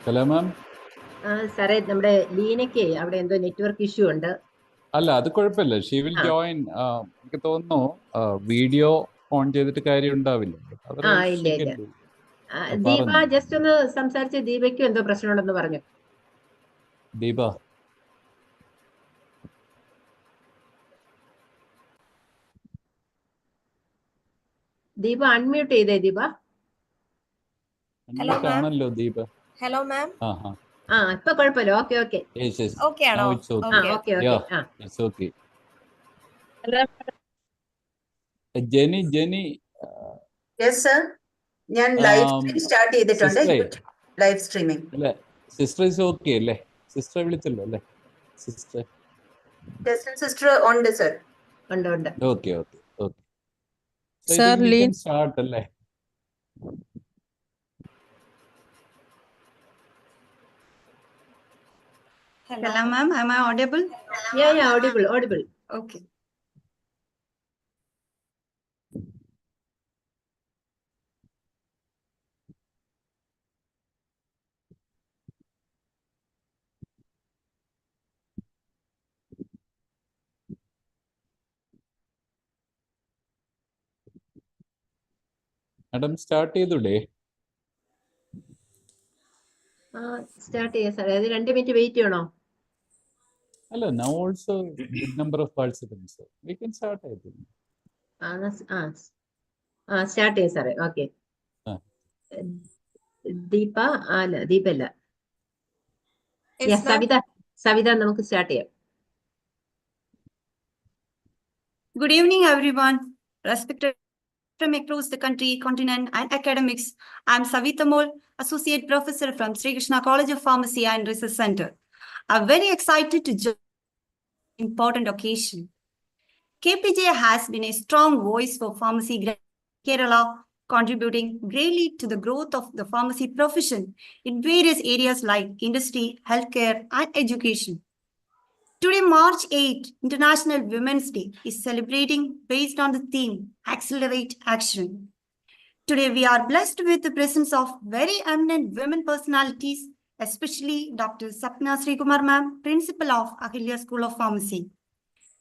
Hello ma'am. സാറേ, നമ്മുടെ ലീനയ്ക്ക് അവിടെ എന്തോ നെറ്റ്വർക്ക് ഇഷ്യൂ ഉണ്ട്. അല്ല, അത് കുഴപ്പമില്ല. She will join. എനിക്ക് തോന്നുന്നു വീഡിയോ ഓൺ ചെയ്തിട്ട് കാര്യം ഉണ്ടാവില്ല. ഇല്ല. ദീപ ജസ്റ്റ് ഒന്ന് സംസാരിച്ച് ദീപയ്ക്കും എന്തോ പ്രശ്നമുണ്ടെന്ന് പറഞ്ഞു. ദീപ ദീപ അൺമ്യൂട്ട് ചെയ്തേ. ദീപ ആണല്ലോ ദീപ. Hello ma'am. ഇപ്പൊ കുഴപ്പമില്ല. ഓക്കെ ഓക്കെ ആണോ? ഓക്കെ. ജെനി യെസ് സർ, ഞാൻ ലൈവ് സ്ട്രീം സ്റ്റാർട്ട് ചെയ്തിട്ടുണ്ട്. ലൈവ് സ്ട്രീമിംഗ് അല്ലേ? സിസ്റ്റർ ഈസ് ഓക്കെ അല്ലേ? സിസ്റ്റർ വിളിച്ചല്ലോ അല്ലേ? സിസ്റ്റർ ഉണ്ട് സർ. ഉണ്ട്. ഓക്കെ. Sir, സ്റ്റാർട്ട് അല്ലേ? Hello, ma'am. Am I audible? Yeah, audible. Okay. Madam start ചെയ്തൂടെ? സ്റ്റാർട്ട് ചെയ്യാം സാറേ. അത് 2 മിനിറ്റ് വെയിറ്റ് ചെയ്യണോ? അല്ല, now also good number of participants. We can start, I think. Start ചെയ്യാം സാറേ. ഓക്കെ. ദീപ അല്ല, ദീപല്ല. സവിത നമുക്ക് സ്റ്റാർട്ട് ചെയ്യാം. Good evening, everyone. Respected from across the country, continent, and academics. I'm Savita Mol, Associate Professor from Sri Krishna College of Pharmacy and Research Center. I'm very excited to join this important occasion. KPGA has been a strong voice for pharmacy in Kerala, contributing greatly to the growth of the pharmacy profession in various areas like industry, healthcare, and education. Today, March 8, International Women's Day, is celebrating based on the theme, Accelerate Action. Today, we are blessed with the presence of very eminent women personalities, especially Dr. Sapna Srikumar ma'am, Principal of Ahilya School of Pharmacy.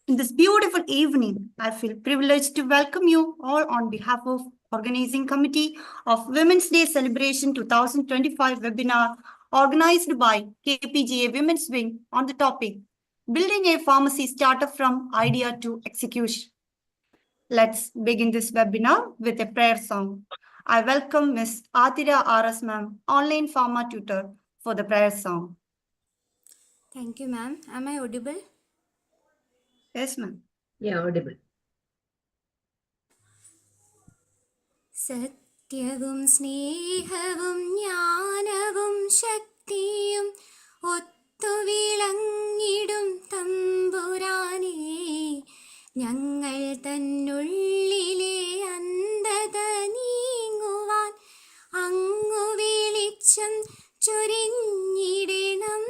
In this beautiful evening, I feel privileged to welcome you all on behalf of Organizing Committee of Women's Day Celebration 2025 webinar organized by KPGA Women's Wing on the topic, Building a Pharmacy Startup from Idea to Execution. Let's begin this webinar with a prayer song. I welcome Ms. Atira R.S. ma'am, online pharma tutor, for the prayer song. Thank you, ma'am. Am I audible? Yes, ma'am. Yeah, audible. സത്യവും സ്നേഹവും ജ്ഞാനവും ശക്തിയും ഒത്തുവിളങ്ങിടും തമ്പുരാനേ, ഞങ്ങൾ തന്നുള്ളിലെ അന്ധത നീങ്ങുവാൻ അങ്ങു വെളിച്ചം ചൊരിഞ്ഞിടണം.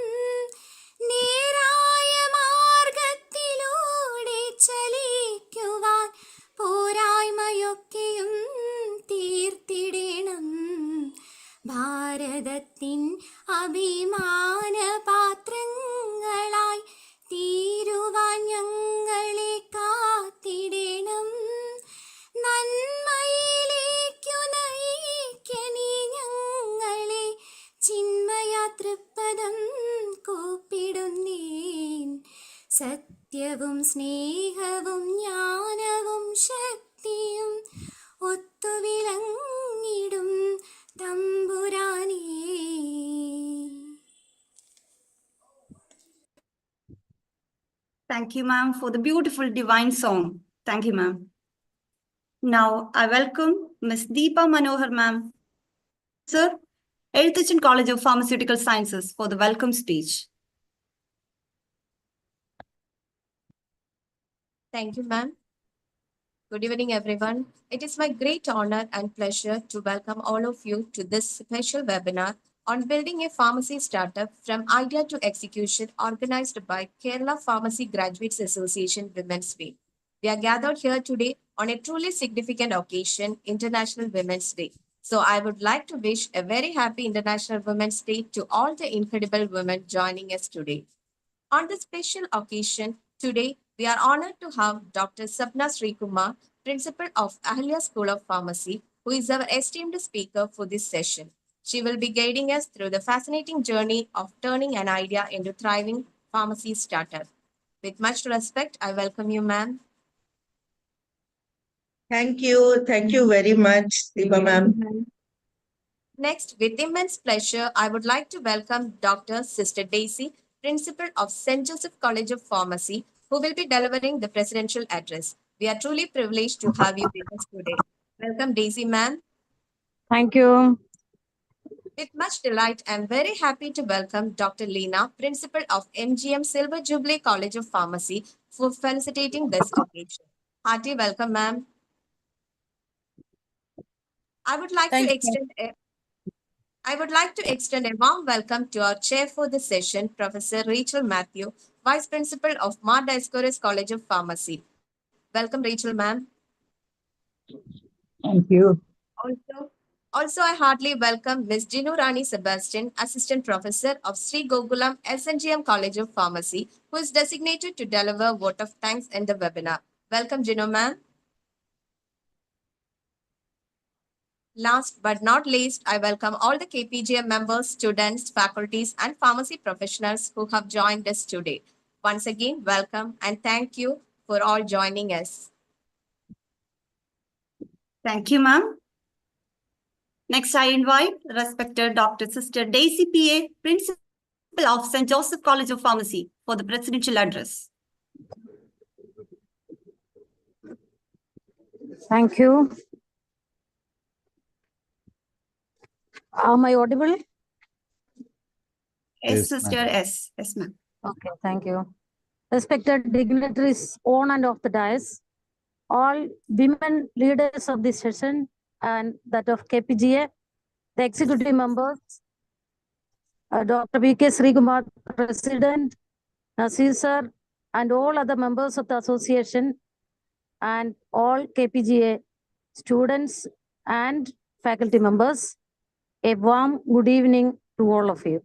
നേരായ മാർഗത്തിലൂടെ ചലിക്കുവാൻ പോരായ്മയൊക്കെയും തീർത്തിടണം. ഭാരതത്തിൻ അഭിമാന പാത്രങ്ങളായി തീരുവാൻ ഞങ്ങളെ കാത്തിടണം. നന്മയിലേക്കു നയിക്കണേ ഞങ്ങളെ, ചിന്മയാതൃപ്പദം കൂപ്പിടുന്നേൻ. സത്യവും സ്നേഹവും ജ്ഞാനവും ശക്തിയും ഒത്തുവിളങ്ങിടും തമ്പുരാനേ. Thank you, ma'am, for the beautiful divine song. Thank you, ma'am. Now, I welcome Ms. Deepa Manohar, ma'am, Sir, Elthichan College of Pharmaceutical Sciences, for the welcome speech. Thank you, ma'am. Good evening, everyone. It is my great honor and pleasure to welcome all of you to this special webinar on building a pharmacy startup from idea to execution, organized by Kerala Pharmacy Graduates Association Women's Day. We are gathered here today on a truly significant occasion, International Women's Day, So I would like to wish a very happy International Women's Day to all the incredible women joining us today. On this special occasion, today we are honored to have Dr. Sapna Srikumar, Principal of Ahilya School of Pharmacy, who is our esteemed speaker for this session. She will be guiding us through the fascinating journey of turning an idea into thriving pharmacy startup. With much respect, I welcome you, ma'am. Thank you. Thank you very much, Deepa ma'am. Next, with immense pleasure, I would like to welcome Dr. Sister Daisy, Principal of St. Joseph College of Pharmacy, who will be delivering the presidential address. We are truly privileged to have you with us today. Welcome, Daisy, ma'am. Thank you. With much delight, I am very happy to welcome Dr. Leena, Principal of MGM Silver Jubilee College of Pharmacy, for felicitating this occasion. Hearty welcome, ma'am. I would like to extend a warm welcome to our chair for the session, Professor Rachel Matthew, Vice Principal of Mar Dioscorus College of Pharmacy. Welcome, Rachel, ma'am. Thank you. Also, I heartily welcome Ms. Jinu Rani Sebastian, Assistant Professor of Sri Gokulam SNGM College of Pharmacy, who is designated to deliver vote of thanks in the webinar. Welcome, Jinu, ma'am. Last but not least, I welcome all the KPGA members, students, faculties, and pharmacy professionals who have joined us today. Once again, welcome and thank you for all joining us. Thank you, ma'am. Next, I invite respected Dr. Sister Daisy P.A., Principal of St. Joseph College of Pharmacy, for the presidential address. Thank you. Am I audible? Yes, Sister S. Yes, ma'am. Okay, thank you. Respected dignitaries on and off the dais, all women leaders of this session and that of KPGA, the executive members, Dr. V.K. Srikumar, President, Nasir sir, and all other members of the association, and all KPGA students and faculty members, a warm good evening to all of you.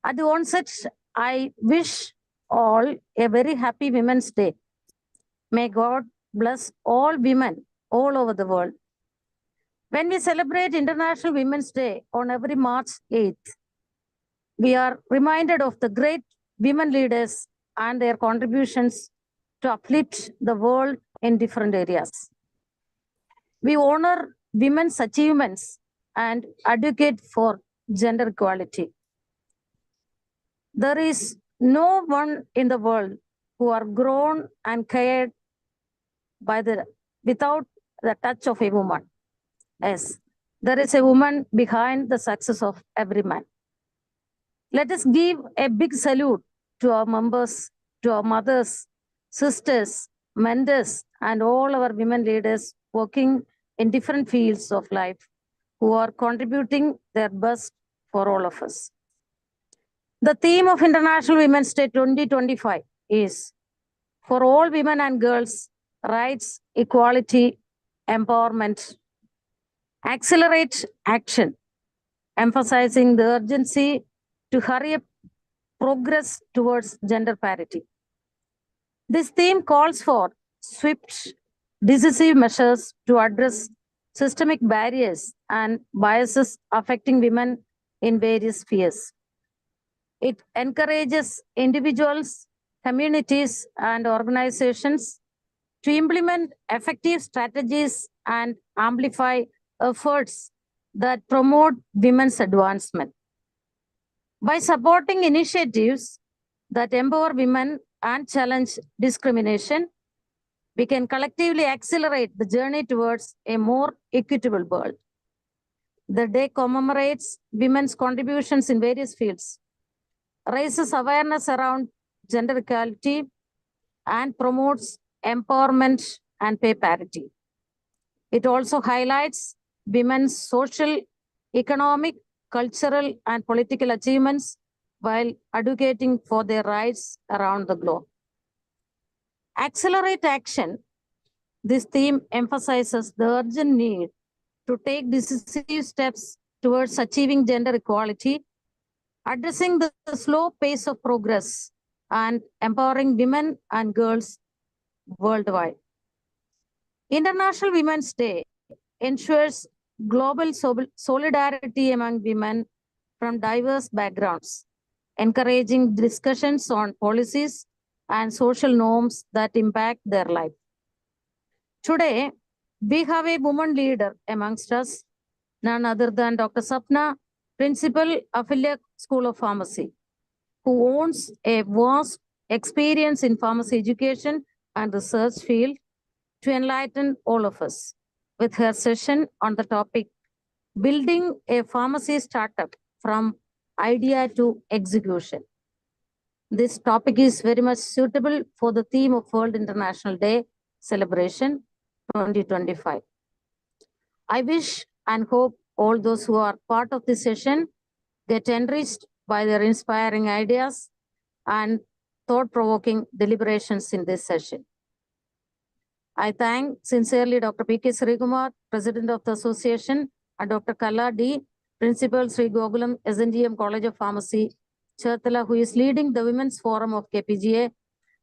At the onset, I wish all a very happy Women's Day. May God bless all women all over the world. When we celebrate International Women's Day on every March 8th, we are reminded of the great women leaders and their contributions to uplift the world in different areas. We honor women's achievements and advocate for gender equality. There is no one in the world who are grown and cared by without the touch of a woman. Yes, there is a woman behind the success of every man. Let us give a big salute to our members, to our mothers, sisters, mentors, and all our women leaders working in different fields of life who are contributing their best for all of us. The theme of International Women's Day 2025 is for all women and girls, rights, equality, empowerment. Accelerate action, emphasizing the urgency to hurry up progress towards gender parity. This theme calls for swift, decisive measures to address systemic barriers and biases affecting women in various spheres. It encourages individuals, communities, and organizations to implement effective strategies and amplify efforts that promote women's advancement. By supporting initiatives that empower women and challenge discrimination, we can collectively accelerate the journey towards a more equitable world. The day commemorates women's contributions in various fields, raises awareness around gender equality, and promotes empowerment and pay parity. It also highlights women's social, economic, cultural, and political achievements while advocating for their rights around the globe. Accelerate action. This theme emphasizes the urgent need to take decisive steps towards achieving gender equality, addressing the slow pace of progress, and empowering women and girls worldwide. International Women's Day ensures global solidarity among women from diverse backgrounds, encouraging discussions on policies and social norms that impact their life. Today, we have a woman leader amongst us, none other than Dr. Sapna, Principal, Affiliate School of Pharmacy, who owns a vast experience in pharmacy education and research field to enlighten all of us with her session on the topic, Building a Pharmacy Startup from Idea to Execution. This topic is very much suitable for the theme of World International Day celebration 2025. I wish and hope all those who are part of this session get enriched by their inspiring ideas and thought-provoking deliberations in this session. I thank sincerely Dr. P.K. Srikumar, President of the Association, and Dr. Kala D., Principal Sri Gokulam SNGM College of Pharmacy, Cherthala, who is leading the Women's Forum of KPGA,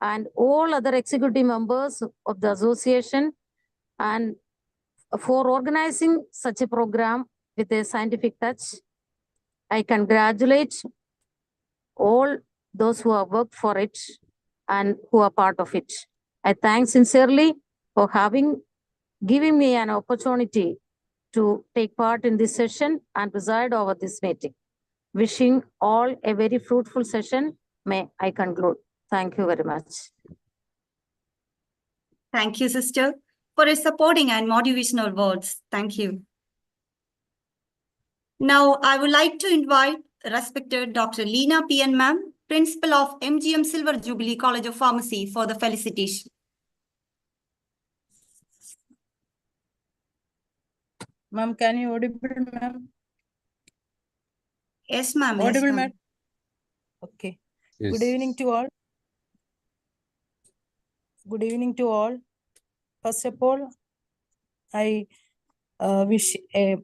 and all other executive members of the association, and for organizing such a program with a scientific touch. I congratulate all those who have worked for it and who are part of it. I thank sincerely for giving me an opportunity to take part in this session and preside over this meeting. Wishing all a very fruitful session. May I conclude. Thank you very much. Thank you, sister, for your supporting and motivational words. Thank you. Now, I would like to invite respected Dr. Leena P.N. Ma'am, Principal of MGM Silver Jubilee College of Pharmacy, for the felicitation. Ma'am, can you audible, ma'am? Yes, ma'am. Audible, Yes, ma'am. Okay. Yes. Good evening to all. Good evening to all. First of all, I wish a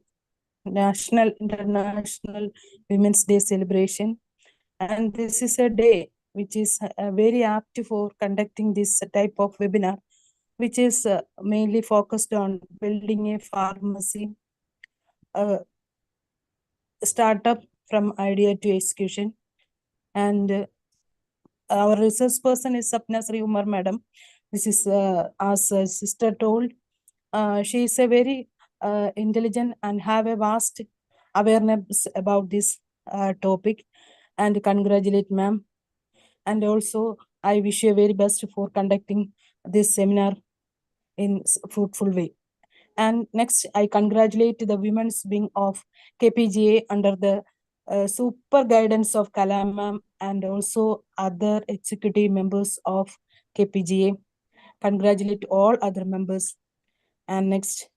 International Women's Day celebration. And this is a day which is very apt for conducting this type of webinar, which is mainly focused on building a pharmacy startup from idea to execution. And our research person is Sapna Sri Umar Madam. This is, as sister told, she is a very intelligent and have a vast awareness about this topic. And congratulate ma'am. And also, I wish you very best for conducting this seminar in fruitful way. And next, I congratulate the women's wing of KPGA under the super guidance of Kalam ma'am and also other executive members of KPGA. Congratulate all other members. And next,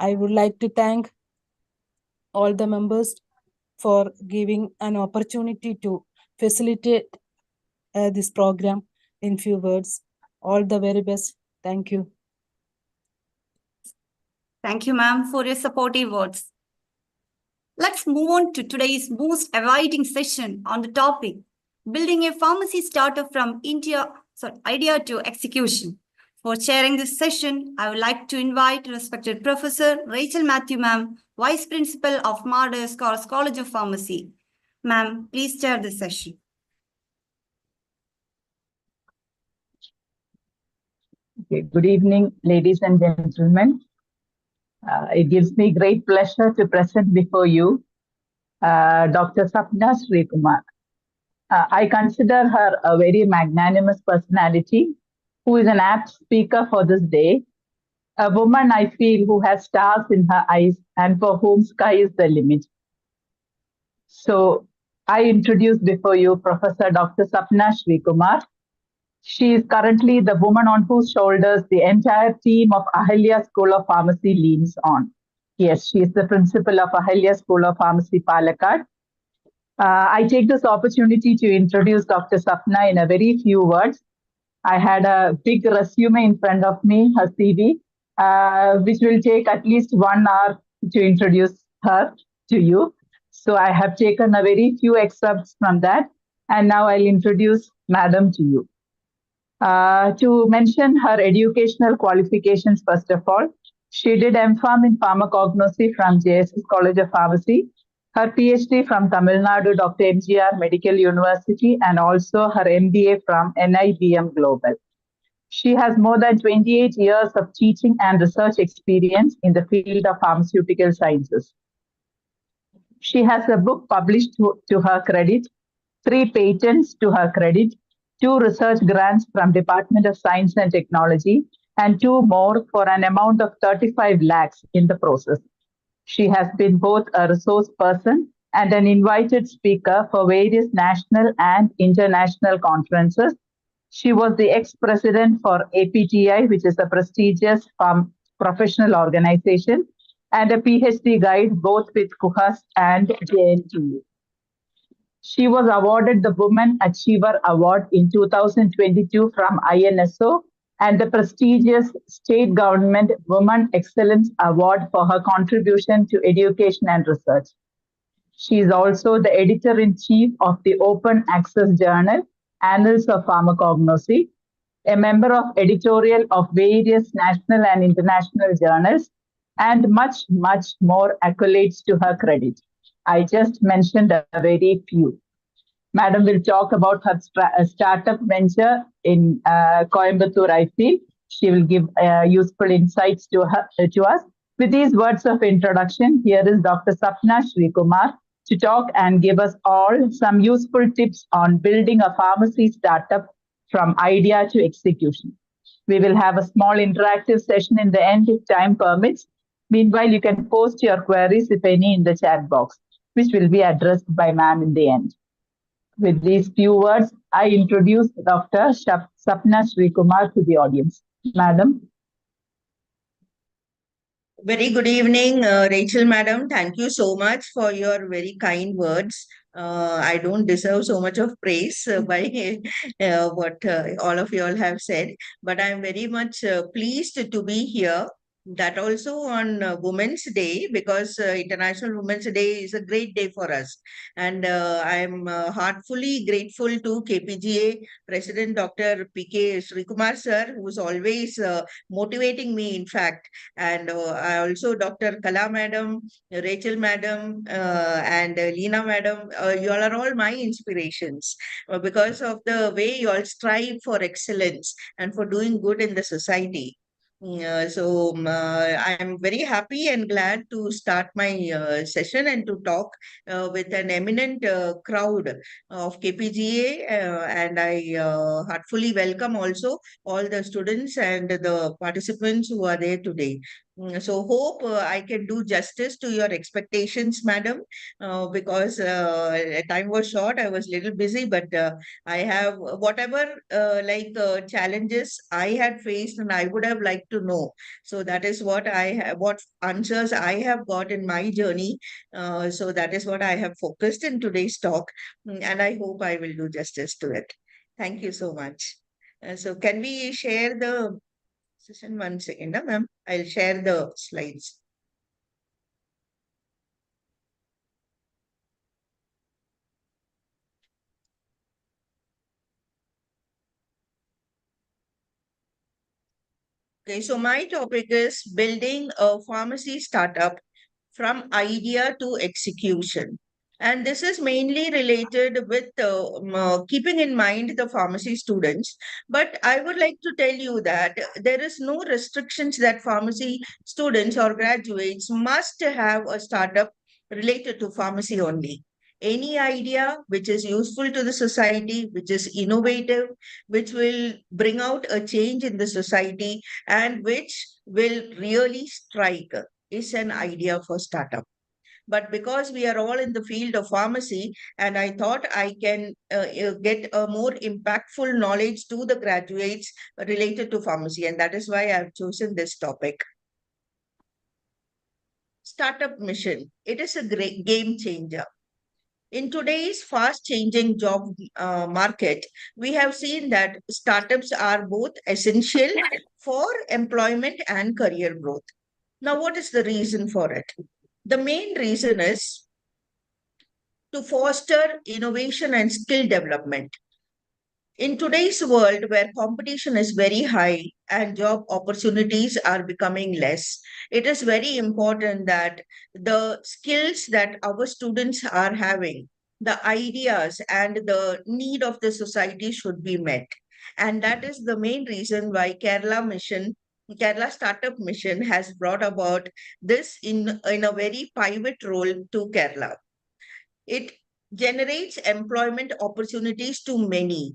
I would like to thank all the members for giving an opportunity to facilitate this program in few words. All the very best. Thank you. Thank you, ma'am, for your supportive words. Let's move on to today's most awaiting session on the topic, building a pharmacy startup from idea to execution. For chairing this session, I would like to invite respected Professor Rachel Matthew, ma'am, Vice Principal of Marder Scholars College of Pharmacy. Ma'am, please chair this session. Okay. Good evening, ladies and gentlemen. It gives me great pleasure to present before you Dr. Sapna Srikumar. I consider her a very magnanimous personality who is an apt speaker for this day, a woman I feel who has stars in her eyes and for whom sky is the limit. So I introduce before you Professor Dr. Sapna Srikumar. She is currently the woman on whose shoulders the entire team of Ahalya School of Pharmacy leans on. Yes, she is the principal of Ahalya School of Pharmacy, Palakkad. I take this opportunity to introduce Dr. Sapna in a very few words. I had a big resume in front of me, her CV, which will take at least 1 hour to introduce her to you. So I have taken a very few excerpts from that, and now I'll introduce Madam to you. To mention her educational qualifications, first of all, she did MPharm in Pharmacognosy from JSS College of Pharmacy, her PhD from Tamil Nadu Dr. MGR Medical University, and also her MBA from NIBM Global. She has more than 28 years of teaching and research experience in the field of pharmaceutical sciences. She has a book published to her credit, 3 patents to her credit, 2 research grants from Department of Science and Technology, and 2 more for an amount of 35 lakhs in the process. She has been both a resource person and an invited speaker for various national and international conferences. She was the ex-president for APTI, which is a prestigious professional organization, and a PhD guide both with KUHAS and JNTU. She was awarded the Women Achiever Award in 2022 from INSO and the prestigious State Government Women Excellence Award for her contribution to education and research. She is also the editor-in-chief of the open access journal, Annals of Pharmacognosy, a member of editorial of various national and international journals, and much, much more accolades to her credit. I just mentioned a very few. Madam will talk about her startup venture in Coimbatore, I feel. She will give useful insights to us. With these words of introduction, here is Dr. Sapna Srikumar to talk and give us all some useful tips on building a pharmacy startup from idea to execution. We will have a small interactive session in the end if time permits. Meanwhile, you can post your queries, if any, in the chat box, which will be addressed by ma'am in the end. With these few words, I introduce Dr. Sapna Srikumar to the audience. Madam. Very good evening, Rachel Madam. Thank you so much for your very kind words. I don't deserve so much of praise by what all of you all have said, but I'm very much pleased to be here. That also on Women's Day, because International Women's Day is a great day for us. And I'm heartfully grateful to KPGA President Dr. PK Srikumar sir, who's always motivating me, in fact. And I also Dr. Kala Madam, Rachel Madam, and Leena Madam. You all are all my inspirations because of the way you all strive for excellence and for doing good in the society. I'm very happy and glad to start my session and to talk with an eminent crowd of KPGA, and I heartfully welcome also all the students and the participants who are there today. So hope I can do justice to your expectations, madam, because time was short. I was a little busy, but I have whatever challenges I had faced and I would have liked to know. So that is what I have, what answers I have got in my journey. So that is what I have focused in today's talk, and I hope I will do justice to it. Thank you so much. So can we share the session? 1 second, ma'am. I'll share the slides. Okay, so my topic is building a pharmacy startup from idea to execution. And this is mainly related with keeping in mind the pharmacy students. But I would like to tell you that there is no restrictions that pharmacy students or graduates must have a startup related to pharmacy only. Any idea which is useful to the society, which is innovative, which will bring out a change in the society, and which will really strike is an idea for startup. But because we are all in the field of pharmacy, and I thought I can get a more impactful knowledge to the graduates related to pharmacy, and that is why I've chosen this topic. Startup mission. It is a great game changer. In today's fast changing job market, we have seen that startups are both essential for employment and career growth. Now, what is the reason for it? The main reason is to foster innovation and skill development. In today's world, where competition is very high and job opportunities are becoming less, it is very important that the skills that our students are having, the ideas and the need of the society should be met. And that is the main reason why Kerala Startup Mission has brought about this in a very pivot role to Kerala. It generates employment opportunities to many.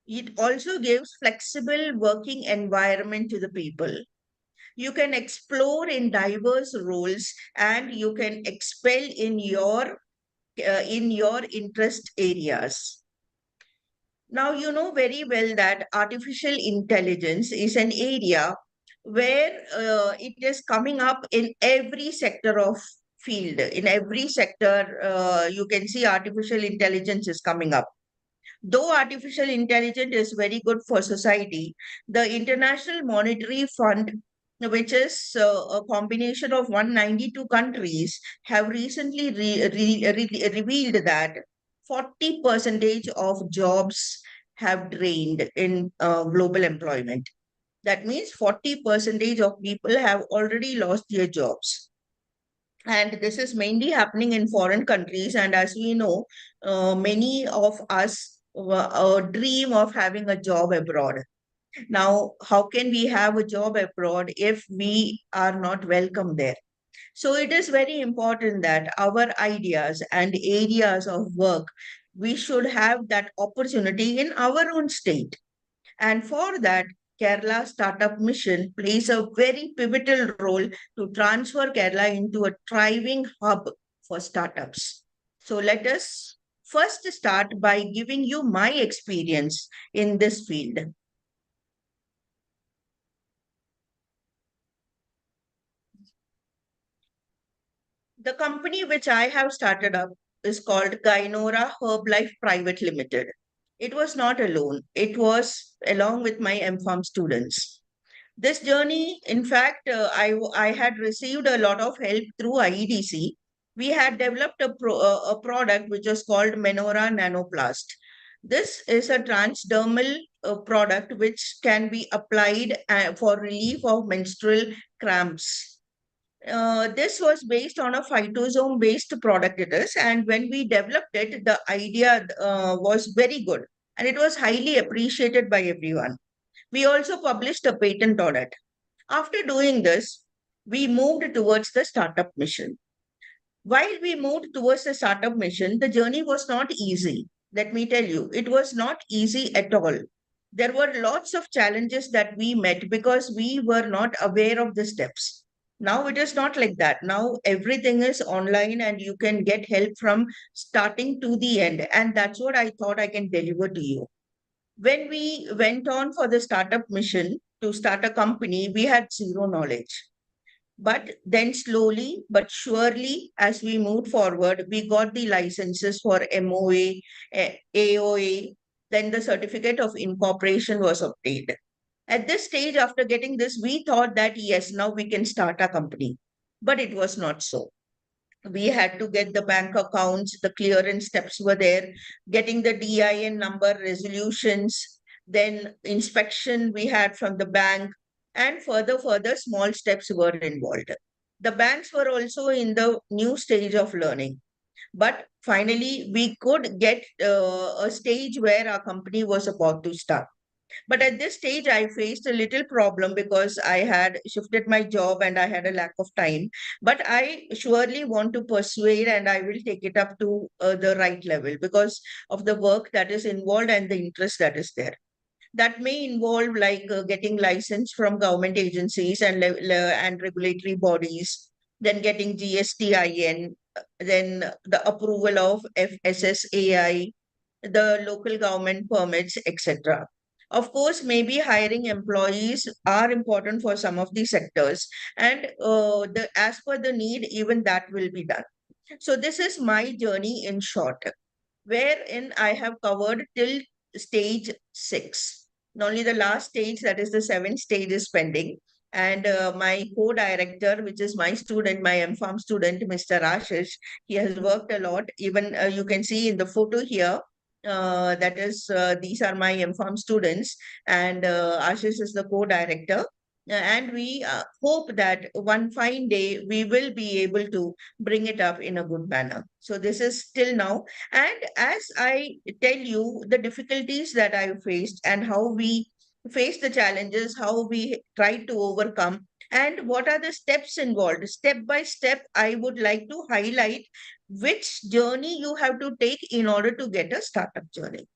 It also gives flexible working environment to the people. You can explore in diverse roles and you can excel in your interest areas. Now, you know very well that artificial intelligence is an area where it is coming up in every sector of field. In every sector, you can see artificial intelligence is coming up. Though artificial intelligence is very good for society, the International Monetary Fund, which is a combination of 192 countries, have recently revealed that 40% of jobs have drained in global employment. That means 40% of people have already lost their jobs. And this is mainly happening in foreign countries. And as we know, many of us dream of having a job abroad. Now, how can we have a job abroad if we are not welcome there? So it is very important that our ideas and areas of work, we should have that opportunity in our own state. And for that, Kerala Startup Mission plays a very pivotal role to transfer Kerala into a thriving hub for startups. So let us first start by giving you my experience in this field. The company which I have started up is called Gynora Herblife Private Limited. It was not alone. It was along with my MPharm students. This journey, in fact, I had received a lot of help through IEDC. We had developed a product which is called Menora Nanoplast. This is a transdermal product which can be applied for relief of menstrual cramps. This was based on a phytosome based product it is, and when we developed it, the idea was very good and it was highly appreciated by everyone. We also published a patent on it. After doing this, we moved towards the startup mission. While we moved towards the startup mission, the journey was not easy. Let me tell you, it was not easy at all. There were lots of challenges that we met because we were not aware of the steps. Now it is not like that. Now everything is online and you can get help from starting to the end. And that's what I thought I can deliver to you. When we went on for the startup mission to start a company, we had zero knowledge. But then slowly but surely, as we moved forward, we got the licenses for MOA, AOA, then the certificate of incorporation was obtained. At this stage, after getting this, we thought that yes, now we can start a company. But it was not so. We had to get the bank accounts, the clearance steps were there, getting the DIN number resolutions, then inspection we had from the bank, and further small steps were involved. The banks were also in the new stage of learning. But finally, we could get a stage where our company was about to start. But at this stage, I faced a little problem because I had shifted my job and I had a lack of time. But I surely want to persuade and I will take it up to the right level because of the work that is involved and the interest that is there. That may involve like getting license from government agencies and regulatory bodies, then getting GSTIN, then the approval of FSSAI, the local government permits, etc. Of course, maybe hiring employees are important for some of these sectors, and as per the need, even that will be done. So this is my journey in short, wherein I have covered till stage 6. Only the last stage, that is the 7th stage, is pending. And my co-director, which is my student, my MPharm student, Mr. Ashish, he has worked a lot. Even you can see in the photo here, that is, these are my MPharm students, and Ashish is the co-director. And we hope that one fine day we will be able to bring it up in a good manner. So this is till now. And as I tell you the difficulties that I faced and how we face the challenges, how we try to overcome, and what are the steps involved. Step by step, I would like to highlight which journey you have to take in order to get a startup journey.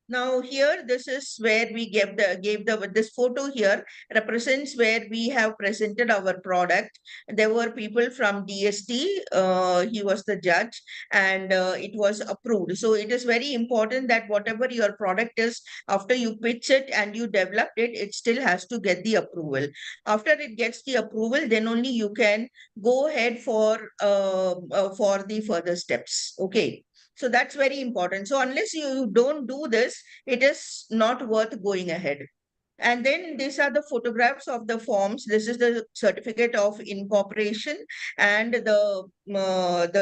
Now here, this is where we gave this photo here represents where we have presented our product. There were people from DST, he was the judge, and it was approved. So it is very important that whatever your product is, after you pitch it and you develop it, it still has to get the approval. After it gets the approval, then only you can go ahead for the further steps. Okay. So that's very important. So unless you don't do this, it is not worth going ahead. And then these are the photographs of the forms. This is the certificate of incorporation and the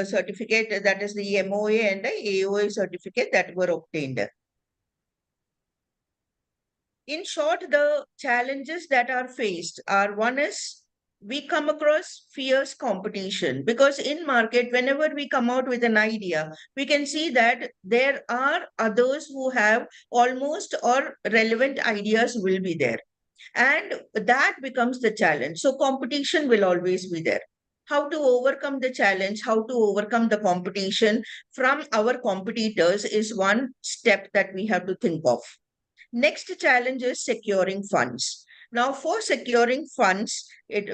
certificate, that is the MOA and the AOA certificate that were obtained. In short, the challenges that are faced are, one is we come across fierce competition, because in market, whenever we come out with an idea, we can see that there are others who have almost or relevant ideas will be there. And that becomes the challenge. So competition will always be there. How to overcome the challenge, how to overcome the competition from our competitors is one step that we have to think of. Next challenge is securing funds. Now, for securing funds, it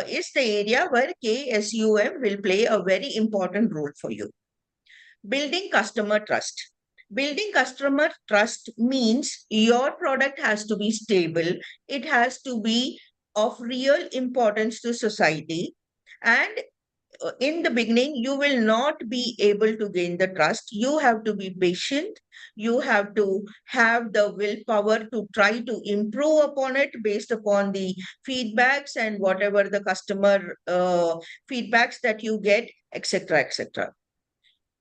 is the area where KSUM will play a very important role for you. Building customer trust. Building customer trust means your product has to be stable. It has to be of real importance to society. And in the beginning, you will not be able to gain the trust. You have to be patient. You have to have the willpower to try to improve upon it based upon the feedbacks and whatever the customer feedbacks that you get, etc., etc.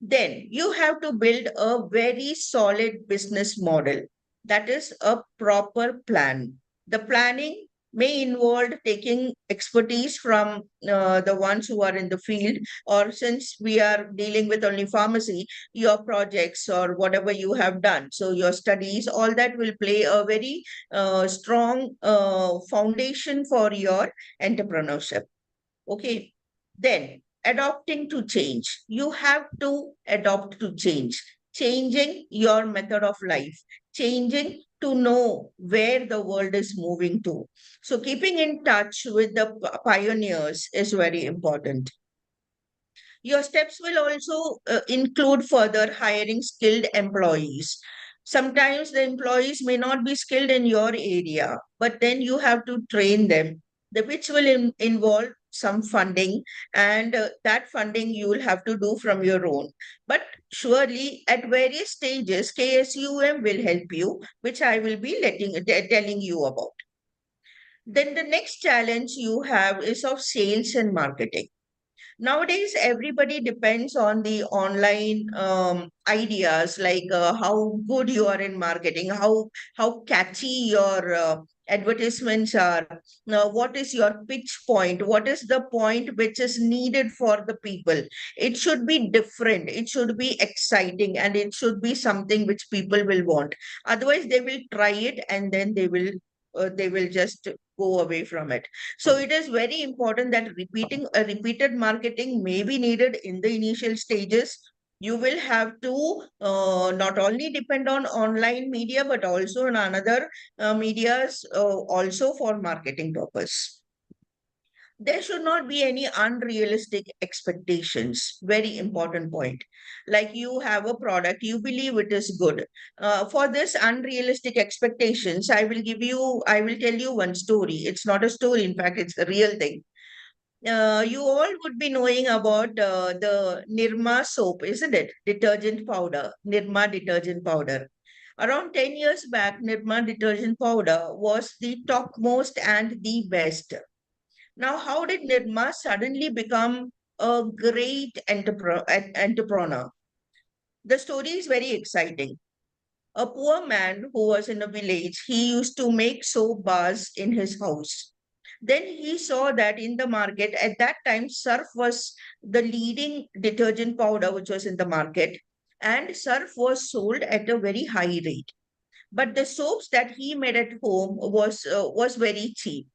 Then you have to build a very solid business model. That is a proper plan. The planning may involve taking expertise from the ones who are in the field, or since we are dealing with only pharmacy, your projects or whatever you have done. So your studies, all that will play a very strong foundation for your entrepreneurship. Okay. Then adopting to change. You have to adopt to change, changing your method of life, changing to know where the world is moving to. So keeping in touch with the pioneers is very important. Your steps will also include further hiring skilled employees. Sometimes the employees may not be skilled in your area, but then you have to train them, which will involve some funding, and that funding you will have to do from your own. But surely at various stages, KSUM will help you, which I will be telling you about. Then the next challenge you have is of sales and marketing. Nowadays, everybody depends on the online ideas, like how good you are in marketing, how catchy your advertisements are. Now, what is your pitch point? What is the point which is needed for the people? It should be different. It should be exciting, and it should be something which people will want. Otherwise, they will try it and then they will just go away from it. So it is very important that repeated marketing may be needed in the initial stages. You will have to not only depend on online media, but also on another medias also for marketing purpose. There should not be any unrealistic expectations. Very important point. Like you have a product, you believe it is good. For this unrealistic expectations, I will tell you one story. It's not a story, in fact, it's a real thing. You all would be knowing about the Nirma soap, isn't it? Detergent powder, Nirma detergent powder. Around 10 years back, Nirma detergent powder was the topmost and the best. Now, how did Nirma suddenly become a great entrepreneur? The story is very exciting. A poor man who was in a village, he used to make soap bars in his house. Then he saw that in the market, at that time, Surf was the leading detergent powder which was in the market, and Surf was sold at a very high rate. But the soaps that he made at home was very cheap.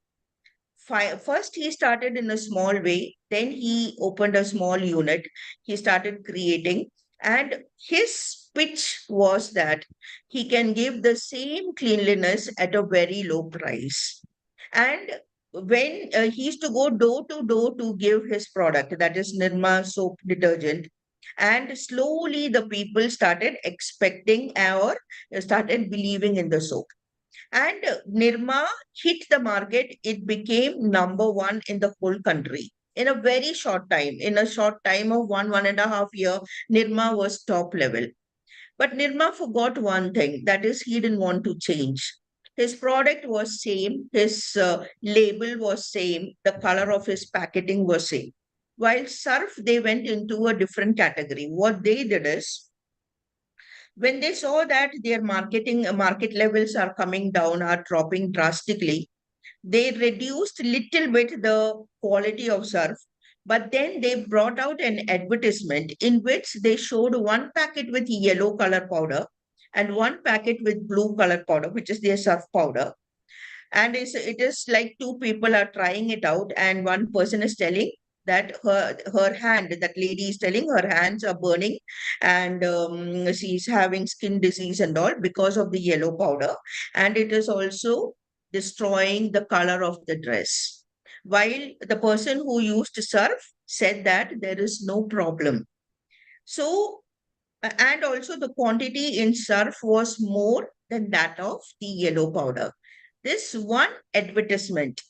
First, he started in a small way. Then he opened a small unit. He started creating, and his pitch was that he can give the same cleanliness at a very low price. And when he used to go door to door to give his product, that is Nirma soap detergent, and slowly the people started expecting or started believing in the soap. And Nirma hit the market. It became number one in the whole country in a very short time. In a short time of 1.5 year, Nirma was top level. But Nirma forgot one thing, that is, he didn't want to change. His product was same, his label was same, the color of his packaging was same. While Surf, they went into a different category. What they did is, when they saw that their market levels are coming down, are dropping drastically, they reduced little bit the quality of Surf, but then they brought out an advertisement in which they showed one packet with yellow color powder and one packet with blue color powder, which is their Surf powder. And it is like two people are trying it out, and one person is telling that her hand, that lady is telling her hands are burning, and she's having skin disease and all because of the yellow powder, and it is also destroying the color of the dress, while the person who used to Surf said that there is no problem. So and also the quantity in Surf was more than that of the yellow powder. This one advertisement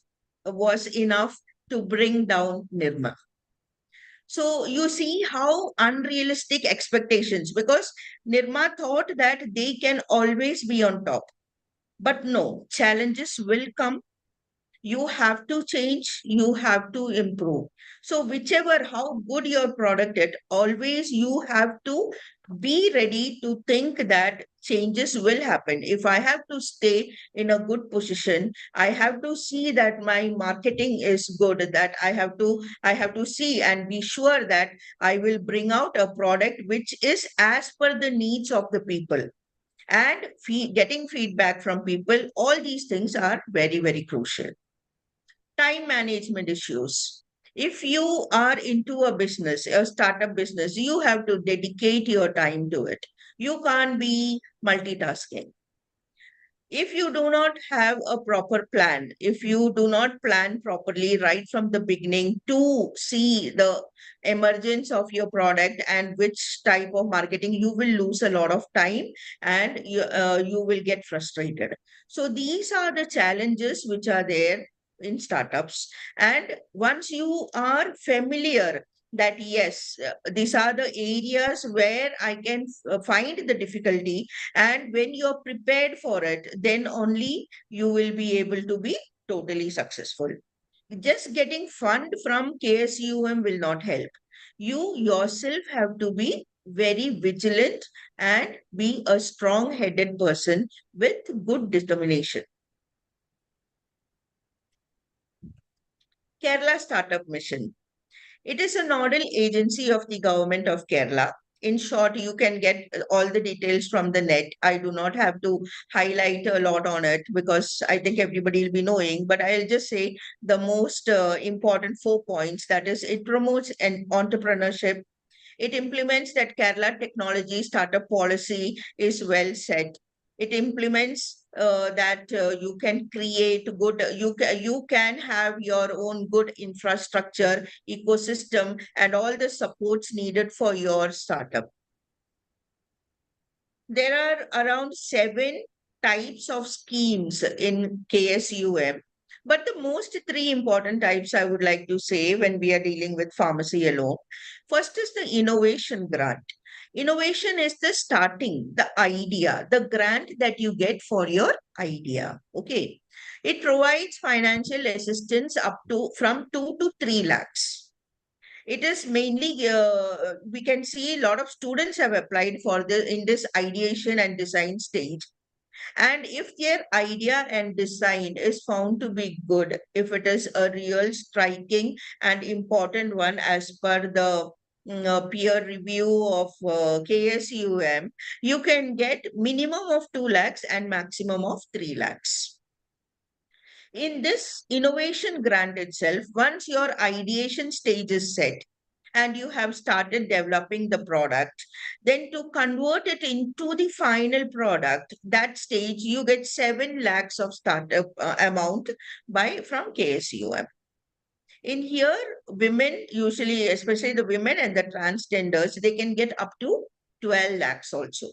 was enough to bring down Nirma. So you see how unrealistic expectations, because Nirma thought that they can always be on top. But no, challenges will come. You have to change, you have to improve. So whichever, how good your product is, always you have to be ready to think that changes will happen. If I have to stay in a good position, I have to see that my marketing is good, that I have to see and be sure that I will bring out a product which is as per the needs of the people. And getting feedback from people, all these things are very, very crucial. Time management issues. If you are into a business, a startup business, you have to dedicate your time to it. You can't be multitasking. If you do not have a proper plan, if you do not plan properly right from the beginning to see the emergence of your product and which type of marketing, you will lose a lot of time, and you will get frustrated. So these are the challenges which are there in startups. And once you are familiar that yes, these are the areas where I can find the difficulty, and when you're prepared for it, then only you will be able to be totally successful. Just getting fund from KSUM will not help. You yourself have to be very vigilant and be a strong headed person with good determination. Kerala Startup Mission. It is a nodal agency of the government of Kerala. In short, you can get all the details from the net. I do not have to highlight a lot on it because I think everybody will be knowing, but I'll just say the most important 4 points. That is, it promotes an entrepreneurship. It implements that Kerala technology startup policy is well set. It implements that you can create good, you can have your own good infrastructure, ecosystem, and all the supports needed for your startup. There are around 7 types of schemes in KSUM. But the most three important types I would like to say when we are dealing with pharmacy alone. First is the innovation grant. Innovation is the starting, the idea, the grant that you get for your idea. Okay. It provides financial assistance up to from 2 to 3 lakhs. It is mainly, we can see a lot of students have applied for in this ideation and design stage. And if their idea and design is found to be good, if it is a real striking and important one as per the peer review of KSUM, you can get minimum of 2 lakhs and maximum of 3 lakhs. In this innovation grant itself, once your ideation stage is set, and you have started developing the product, then to convert it into the final product, that stage you get 7 lakhs of startup amount from KSUM. In here, women usually, especially the women and the transgenders, they can get up to 12 lakhs also.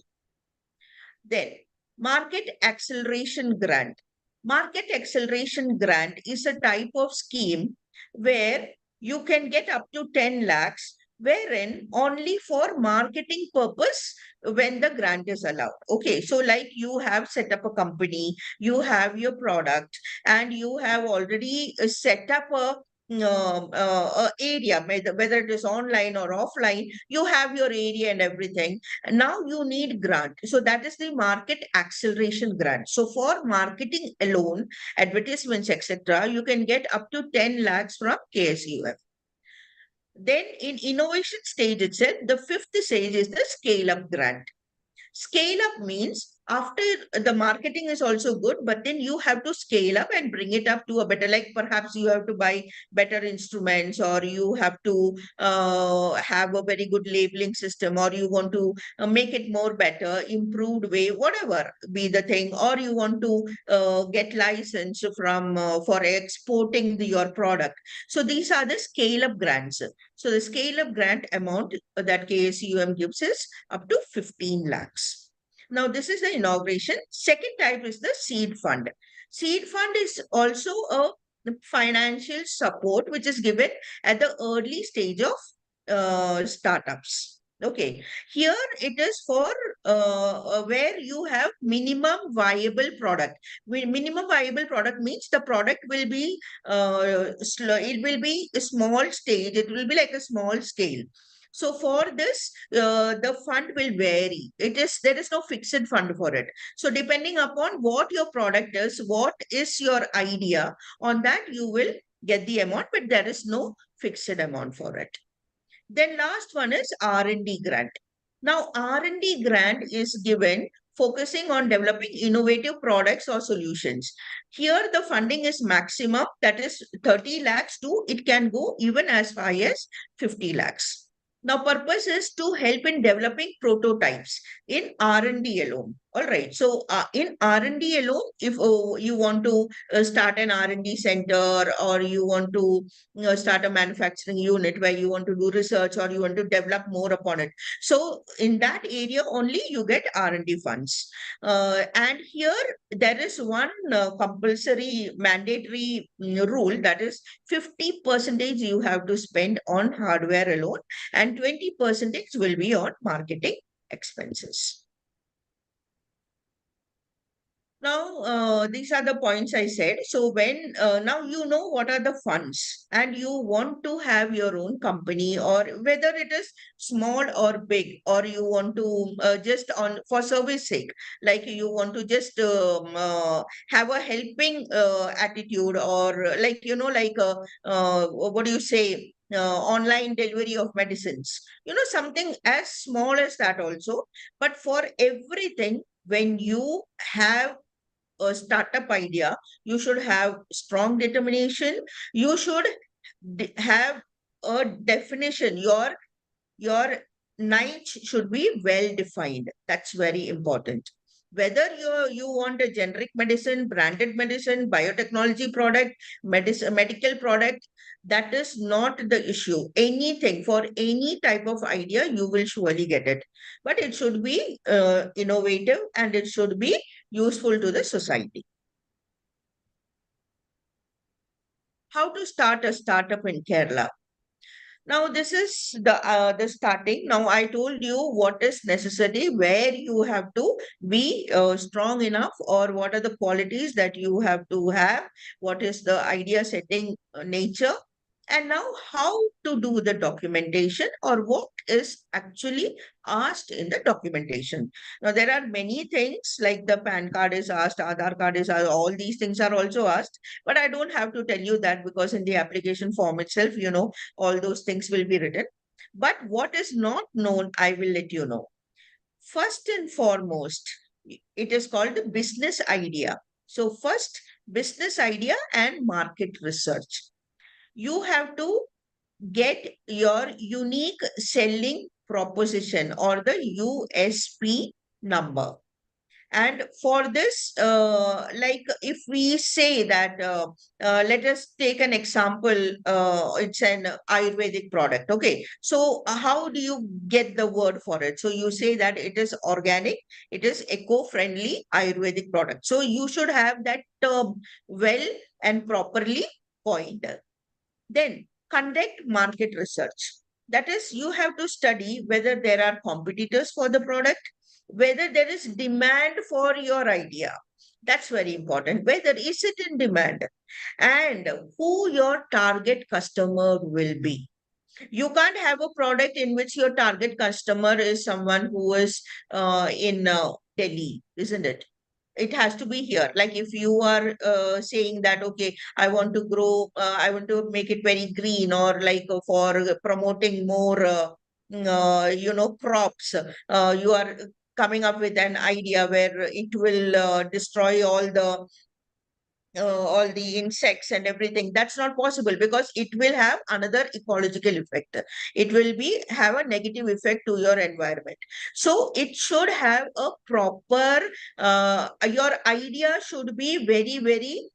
Then, market acceleration grant. Market acceleration grant is a type of scheme where you can get up to 10 lakhs, wherein only for marketing purpose when the grant is allowed. Okay, so like you have set up a company, you have your product, and you have already set up a area, whether it is online or offline, you have your area and everything. Now you need grant. So that is the market acceleration grant. So for marketing alone, advertisements, etc., you can get up to 10 lakhs from KSUF. Then in innovation stage itself, the fifth stage is the scale up grant. Scale up means after the marketing is also good, but then you have to scale up and bring it up to a better, like perhaps you have to buy better instruments, or you have to have a very good labeling system, or you want to make it more better, improved way, whatever be the thing, or you want to get license from for exporting your product. So these are the scale up grants. So the scale up grant amount that KSUM gives is up to 15 lakhs. Now, this is the inauguration. Second type is the seed fund. Seed fund is also a financial support which is given at the early stage of startups. Okay, here it is for where you have minimum viable product. Minimum viable product means the product will be it will be a small stage. It will be like a small scale. So for this, the fund will vary. There is no fixed fund for it. So depending upon what your product is, what is your idea, on that you will get the amount, but there is no fixed amount for it. Then last one is R&D grant. Now R&D grant is given focusing on developing innovative products or solutions. Here the funding is maximum, that is 30 lakhs to it can go even as high as 50 lakhs. Now, purpose is to help in developing prototypes in R&D alone. All right. So, in R&D alone, if you want to start an R&D center, or you want to start a manufacturing unit where you want to do research, or you want to develop more upon it. So, in that area only you get R&D funds. And here there is one compulsory mandatory rule, that is 50% you have to spend on hardware alone, and 20% will be on marketing expenses. Now, these are the points I said. So when now you know what are the funds, and you want to have your own company, or whether it is small or big, or you want to just on for service sake, like you want to just have a helping attitude, or like, like what do you say? Online delivery of medicines, something as small as that also. But for everything, when you have a startup idea, you should have strong determination. You should have a definition. Your niche should be well defined. That's very important. Whether you want a generic medicine, branded medicine, biotechnology product, medical product, that is not the issue. Anything, for any type of idea, you will surely get it. But it should be innovative, and it should be useful to the society. how to start a startup in Kerala. Now, this is the starting. Now, I told you what is necessary, where you have to be strong enough, or what are the qualities that you have to have, what is the idea setting nature, and now how to do the documentation, or what is actually asked in the documentation. Now, there are many things like the PAN card is asked, Aadhaar card is asked, all these things are also asked, but I don't have to tell you that because in the application form itself, all those things will be written. But what is not known, I will let you know. First and foremost, it is called the business idea. So, first, business idea and market research. You have to get your unique selling proposition or the USP number. And for this, like if we say that, let us take an example, it's an Ayurvedic product. Okay. So, how do you get the word for it? So, you say that it is organic, it is eco friendly Ayurvedic product. So, you should have that term well and properly coined. Then, conduct market research. That is, you have to study whether there are competitors for the product, whether there is demand for your idea. That's very important. Whether is it in demand, and who your target customer will be. You can't have a product in which your target customer is someone who is in Delhi, isn't it? It has to be here. Like if you are saying that, okay, I want to grow, I want to make it very green, or like for promoting more, crops, you are coming up with an idea where it will destroy all the insects and everything. That's not possible because it will have another ecological effect. It will be have a negative effect to your environment. So it should have a proper, your idea should be very, very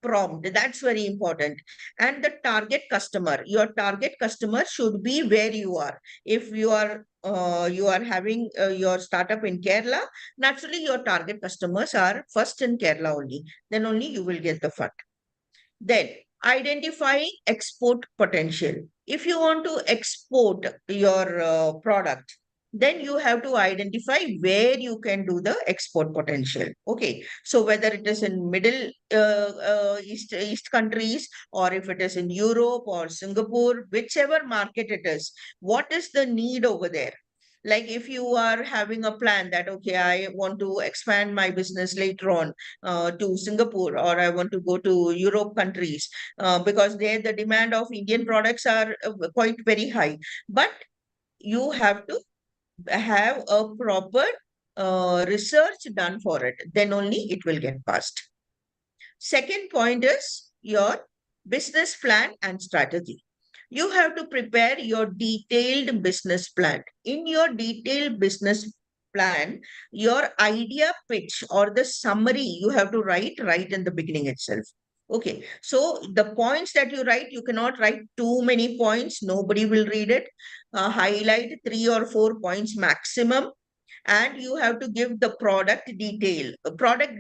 prompt. That's very important. And the target customer, your target customer should be where you are. If you are having your startup in Kerala, naturally your target customers are first in Kerala only. Then only you will get the fund. Then identifying export potential. If you want to export your product, then you have to identify where you can do the export potential. Okay, so whether it is in middle east countries, or if it is in Europe or Singapore, whichever market it is, what is the need over there? Like if you are having a plan that, okay, I want to expand my business later on to Singapore, or I want to go to Europe countries, because there the demand of Indian products are quite very high. But you have to have a proper research done for it. Then only it will get passed. Second point is your business plan and strategy. You have to prepare your detailed business plan. In your detailed business plan, your idea pitch or the summary you have to write right in the beginning itself. Okay, so the points that you write, you cannot write too many points. Nobody will read it. Highlight 3 or 4 points maximum, and you have to give the product detail.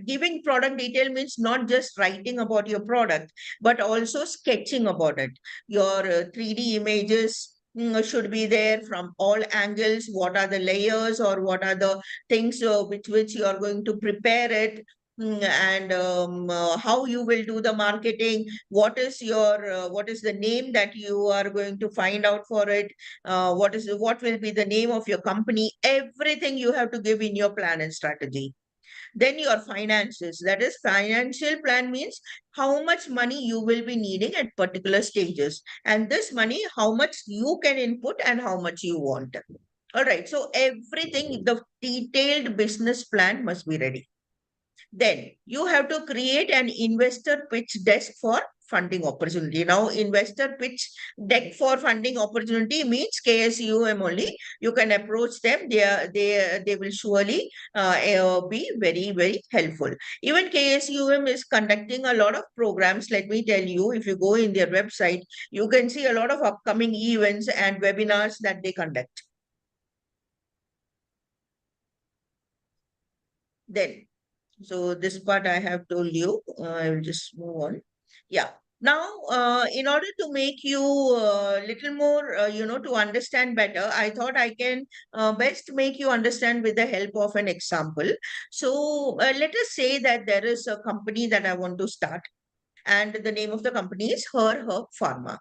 Giving product detail means not just writing about your product, but also sketching about it. Your 3D images should be there from all angles. What are the layers, or what are the things with which you are going to prepare it? And how you will do the marketing, what is the name that you are going to find out for it, what will be the name of your company. Everything you have to give in your plan and strategy. Then your finances, that is financial plan means how much money you will be needing at particular stages, and this money how much you can input and how much you want. All right, so everything, the detailed business plan must be ready. Then you have to create an investor pitch deck for funding opportunity. Now, investor pitch deck for funding opportunity means KSUM only. You can approach them. They will surely be very, very helpful. Even KSUM is conducting a lot of programs. Let me tell you, if you go in their website, you can see a lot of upcoming events and webinars that they conduct. Then, so this part I have told you. I will just move on. Yeah. Now, in order to make you little more, to understand better, I thought I can best make you understand with the help of an example. So, let us say that there is a company that I want to start, and the name of the company is Herb Pharma.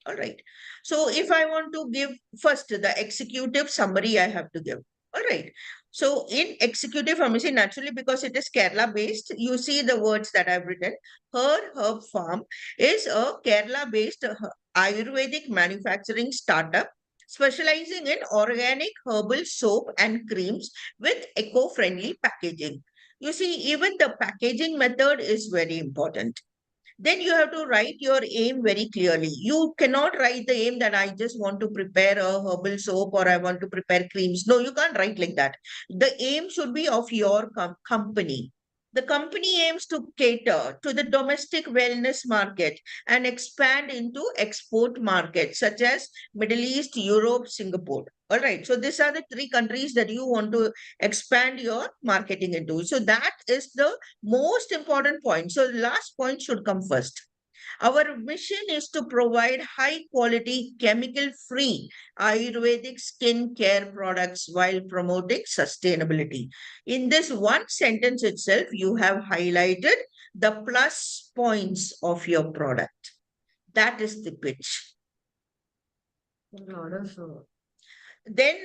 All right. So if I want to give first the executive summary, I have to give. All right. So in executive pharmacy, naturally, because it is Kerala based, you see the words that I've written. Herb Farm is a Kerala based Ayurvedic manufacturing startup specializing in organic herbal soap and creams with eco-friendly packaging. You see, even the packaging method is very important. Then you have to write your aim very clearly. You cannot write the aim that I just want to prepare a herbal soap or I want to prepare creams. No, you can't write like that. The aim should be of your company. The company aims to cater to the domestic wellness market and expand into export markets such as Middle East, Europe, Singapore. All right. So these are the three countries that you want to expand your marketing into. So that is the most important point. So the last point should come first. Our mission is to provide high quality, chemical free Ayurvedic skin care products while promoting sustainability. In this one sentence itself, you have highlighted the plus points of your product. That is the pitch. Then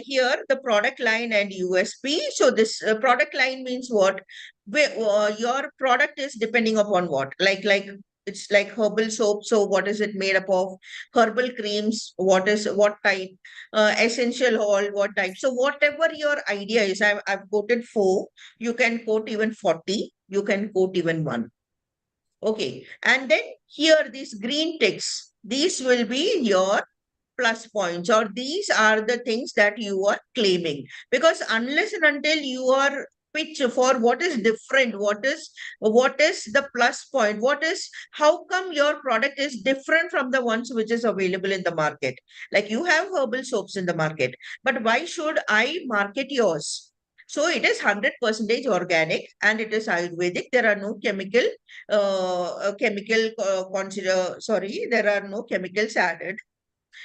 here the product line and USP. So this product line means what? Your product is depending upon what? Like it's like herbal soap. So what is it made up of? Herbal creams. What type? Essential oil. What type? So whatever your idea is, I've quoted 4. You can quote even 40. You can quote even 1. Okay. And then here these green ticks. These will be your plus points, or these are the things that you are claiming, because unless and until you are pitch for what is different, what is the plus point, how come your product is different from the ones which is available in the market. Like you have herbal soaps in the market, but why should I market yours? So it is 100% organic and it is Ayurvedic. There are no there are no chemicals added.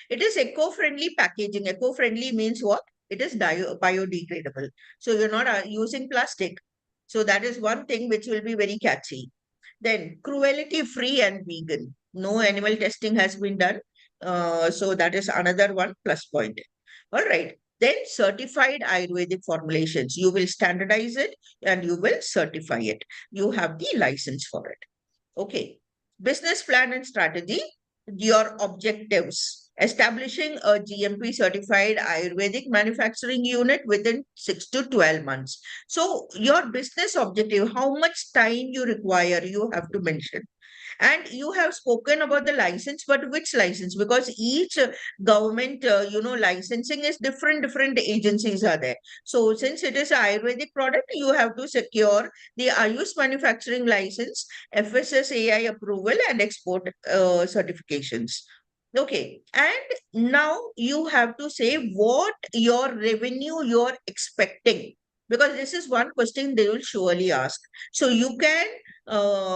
It is eco-friendly packaging. Eco-friendly means what? It is biodegradable. So you're not using plastic. So that is one thing which will be very catchy. Then cruelty-free and vegan. No animal testing has been done. So that is another one plus point. All right. Then certified Ayurvedic formulations. You will standardize it and you will certify it. You have the license for it. Okay. Business plan and strategy. Your objectives. Establishing a GMP certified Ayurvedic manufacturing unit within 6 to 12 months. So your business objective, how much time you require, you have to mention. And you have spoken about the license, but which license? Because each government, licensing is different agencies are there. So since it is an Ayurvedic product, you have to secure the Ayush manufacturing license, FSSAI approval and export certifications. Okay. And now you have to say what your revenue you're expecting, because this is one question they will surely ask. So you can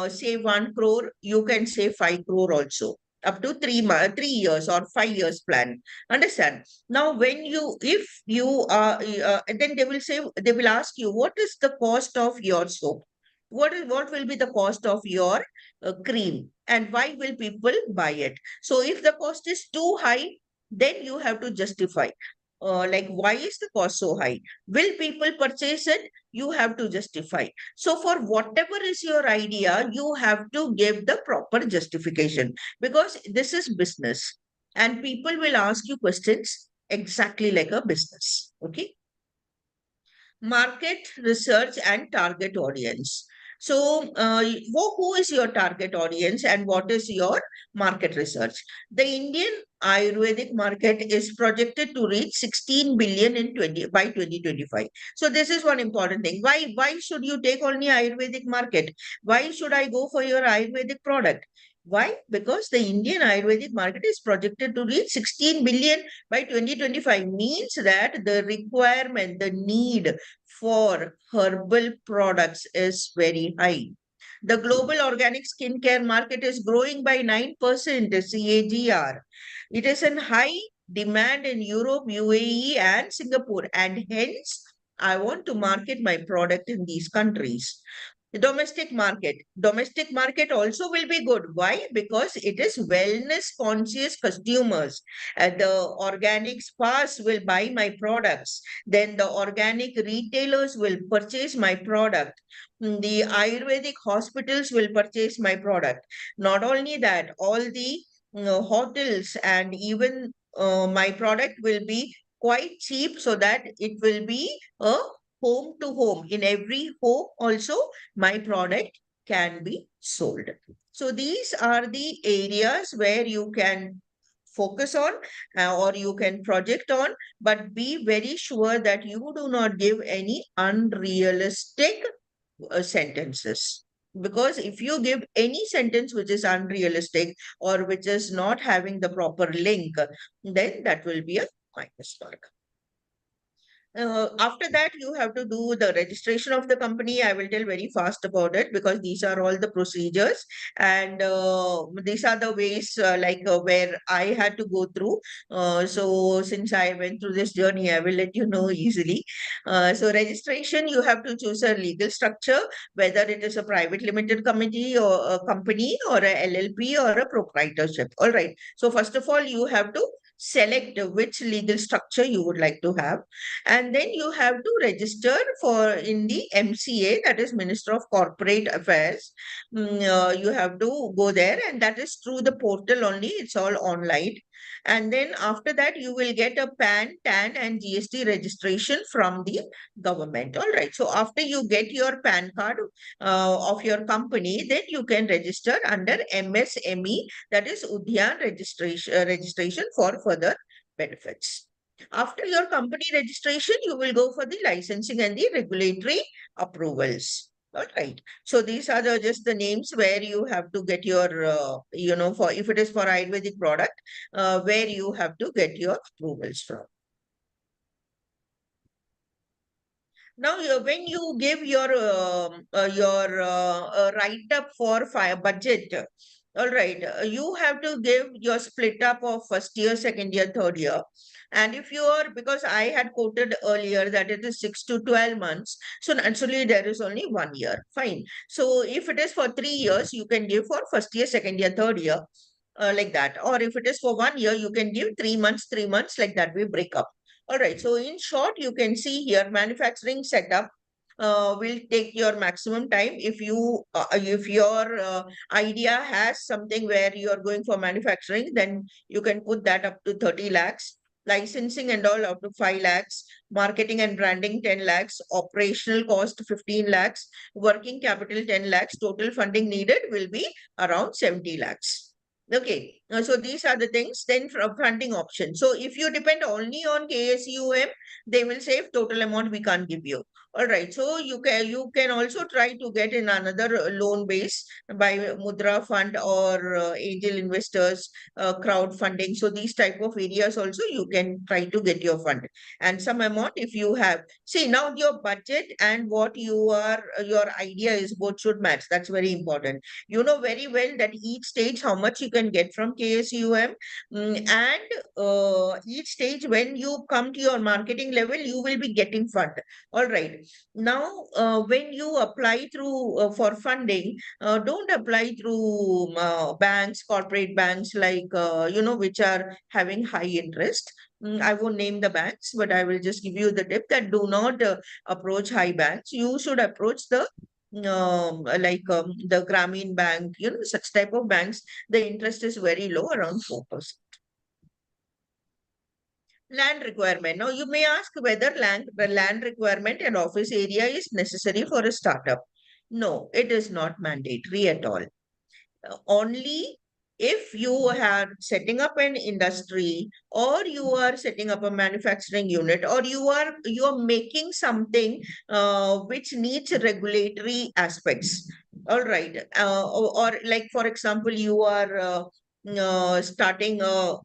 say 1 crore, you can say 5 crore also, up to 3 years or 5 years plan. Understand? Now, if you are, then they will ask you, what is the cost of your soap? What will be the cost of your cream, and why will people buy it? So if the cost is too high, then you have to justify. Like, why is the cost so high? Will people purchase it? You have to justify. So for whatever is your idea, you have to give the proper justification, because this is business and people will ask you questions exactly like a business. Okay. Market research and target audience. So, who is your target audience and what is your market research? The Indian Ayurvedic market is projected to reach 16 billion by 2025. So, this is one important thing. Why should you take only Ayurvedic market? Why should I go for your Ayurvedic product? Why? Because the Indian Ayurvedic market is projected to reach 16 billion by 2025, means that the requirement, the need for herbal products is very high. The global organic skincare market is growing by 9% CAGR. It is in high demand in Europe, UAE, and Singapore, and hence I want to market my product in these countries. The domestic market also will be good. Why? Because it is wellness conscious consumers. The organic spas will buy my products. Then the organic retailers will purchase my product. The Ayurvedic hospitals will purchase my product. Not only that, all the hotels and even my product will be quite cheap, so that it will be a home to home. In every home also my product can be sold. So these are the areas where you can focus on or you can project on, but be very sure that you do not give any unrealistic sentences. Because if you give any sentence which is unrealistic or which is not having the proper link, then that will be a minus mark. After that, you have to do the registration of the company. I will tell very fast about it because these are all the procedures, and these are the ways where I had to go through. So since I went through this journey, I will let you know easily. So registration, you have to choose a legal structure, whether it is a private limited committee or a company or a LLP or a proprietorship. All right. So first of all, you have to select which legal structure you would like to have, and then you have to register for in the MCA, that is Minister of Corporate Affairs. You have to go there, and that is through the portal only. It's all online. And then after that, you will get a PAN, TAN, and GST registration from the government. All right. So after you get your PAN card of your company, then you can register under MSME, that is Udyan registration for further benefits. After your company registration, you will go for the licensing and the regulatory approvals. All right. So these are just the names where you have to get your, for if it is for Ayurvedic product, where you have to get your approvals from. Now, when you give your write-up for fire budget, all right, you have to give your split up of first year, second year, third year. And if you are, because I had quoted earlier that it is 6 to 12 months, so naturally there is only 1 year. Fine. So if it is for 3 years, you can give for first year, second year, third year, like that. Or if it is for 1 year, you can give 3 months, like that. We break up. All right. So in short, you can see here manufacturing setup will take your maximum time. If your idea has something where you are going for manufacturing, then you can put that up to 30 lakhs. Licensing and all up to 5 lakhs. Marketing and branding 10 lakhs. Operational cost 15 lakhs. Working capital 10 lakhs. Total funding needed will be around 70 lakhs. Okay, so these are the things. Then funding option. So if you depend only on KSUM, they will say total amount we can't give you. All right, so you can also try to get in another loan base by Mudra Fund or angel investors, crowdfunding. So these type of areas also you can try to get your fund, and some amount if you have. See, now your budget and what your idea is both should match. That's very important. You know very well that each stage how much you can get from KSUM, and each stage when you come to your marketing level, you will be getting fund. All right. Now, when you apply through for funding, don't apply through banks, corporate banks, like which are having high interest. I won't name the banks, but I will just give you the tip that do not approach high banks. You should approach the the Grameen Bank, such type of banks. The interest is very low, around 4%. Land requirement. Now, you may ask whether land requirement and office area is necessary for a startup. No, it is not mandatory at all. Only if you are setting up an industry, or you are setting up a manufacturing unit, or you are making something which needs regulatory aspects. All right. Or like, for example, you are starting a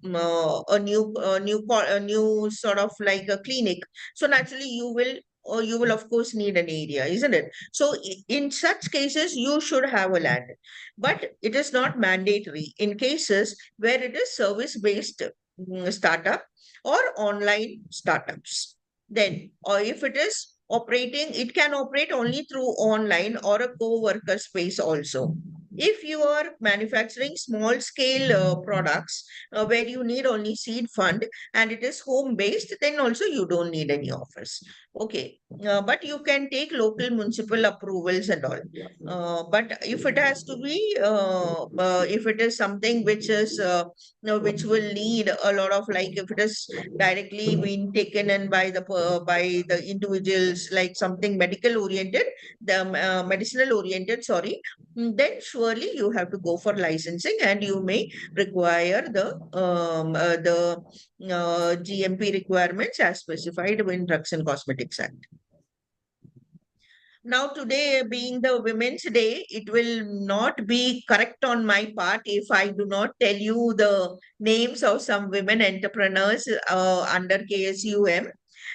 new sort of like a clinic. So naturally you will or you will of course need an area, isn't it? So in such cases, you should have a land, but it is not mandatory in cases where it is service-based startup or online startups. Then, or if it is operating, it can operate only through online or a co-worker space also. If you are manufacturing small scale products where you need only seed fund and it is home based, then also you don't need any office. Okay, but you can take local municipal approvals and all. But if it has to be, if it is something which is, which will need a lot of, like if it is directly being taken in by the individuals, like something medical oriented, the medicinal oriented, sorry, then surely you have to go for licensing and you may require the GMP requirements as specified in Drugs and Cosmetics Act. Now, today being the Women's Day, it will not be correct on my part if I do not tell you the names of some women entrepreneurs under KSUM.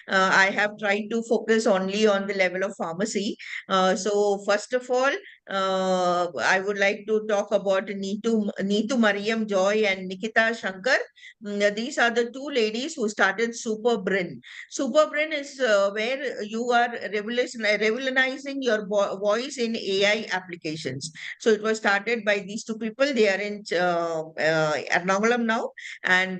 I have tried to focus only on the level of pharmacy. So first of all, I would like to talk about Neetu Mariam Joy and Nikita Shankar. These are the two ladies who started Superbrin. Superbrin is where you are revolutionizing your voice in AI applications. So it was started by these two people. They are in Ernakulam now, and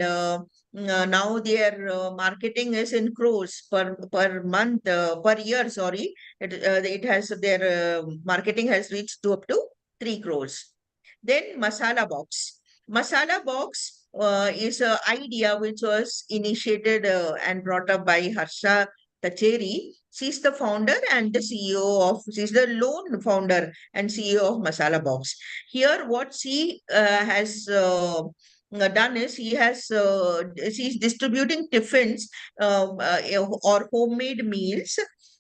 now their marketing is in crores per month, per year. Sorry, it has their marketing has reached to up to 3 crores. Then Masala Box. Masala Box is an idea which was initiated and brought up by Harsha Tacheri. She's the founder and the CEO of, she's the lone founder and CEO of Masala Box. Here, what she has done is she's distributing tiffins or homemade meals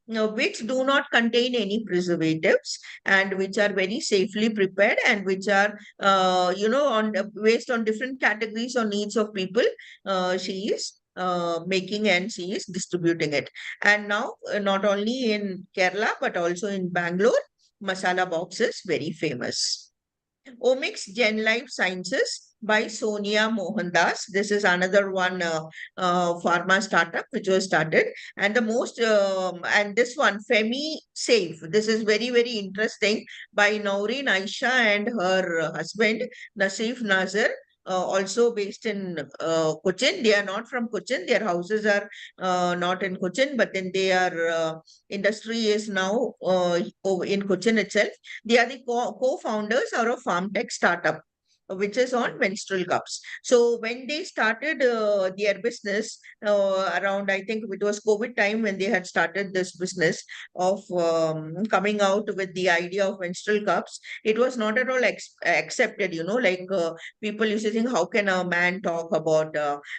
which do not contain any preservatives and which are very safely prepared and which are based on different categories or needs of people. She is making and she is distributing it. And now not only in Kerala but also in Bangalore, Masala Box is very famous. Omics Gen Life Sciences by Sonia Mohandas. This is another one pharma startup which was started. And the most, and this one, Femi Safe. This is very, very interesting by Naureen Aisha and her husband, Nasif Nazar. Also based in Cochin. They are not from Cochin. Their houses are not in Cochin, but then their industry is now in Cochin itself. They are the co-founders of a farm tech startup, which is on menstrual cups. So when they started their business around, I think it was COVID time when they had started this business of coming out with the idea of menstrual cups, it was not at all accepted, like people used to think, how can a man talk about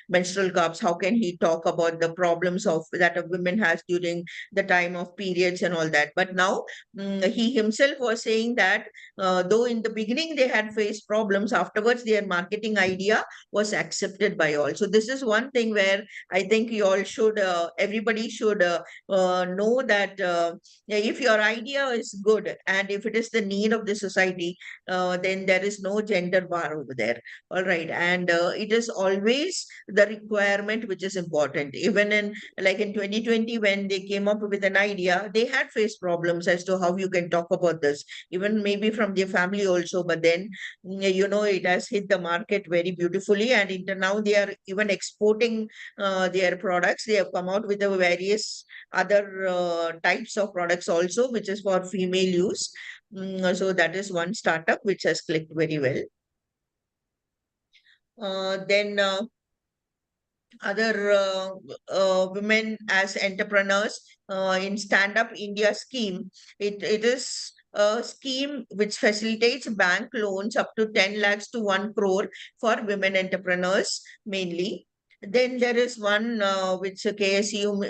menstrual cups? How can he talk about the problems of that a woman has during the time of periods and all that? But now he himself was saying that though in the beginning they had faced problems, afterwards their marketing idea was accepted by all. So this is one thing where I think you all should, everybody should know that if your idea is good and if it is the need of the society, then there is no gender bar over there. All right. And it is always the requirement which is important. Even in like in 2020, when they came up with an idea, they had faced problems as to how you can talk about this, even maybe from their family also. But then, it has hit the market very beautifully. And now they are even exporting their products. They have come out with the various other types of products also, which is for female use. So that is one startup which has clicked very well. Then other women as entrepreneurs in Stand Up India scheme. It is a scheme which facilitates bank loans up to 10 lakhs to 1 crore for women entrepreneurs mainly. Then there is one which KSUM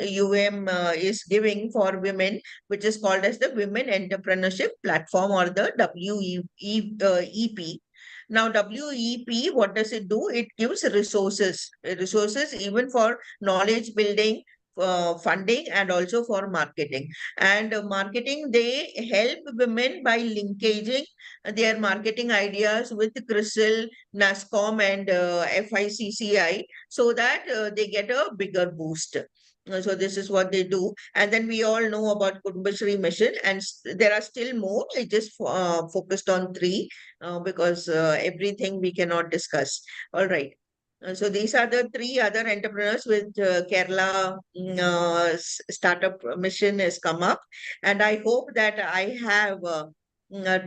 is giving for women, which is called as the Women Entrepreneurship Platform, or the WEP. Now, WEP, what does it do? It gives resources even for knowledge building, funding and also for marketing. And marketing, they help women by linkaging their marketing ideas with CRISIL, NASCOM, and FICCI, so that they get a bigger boost. So this is what they do. And then we all know about Kudumbashree mission, and there are still more. I just focused on three because everything we cannot discuss. All right. So these are the three other entrepreneurs with Kerala startup mission has come up, and I hope that I have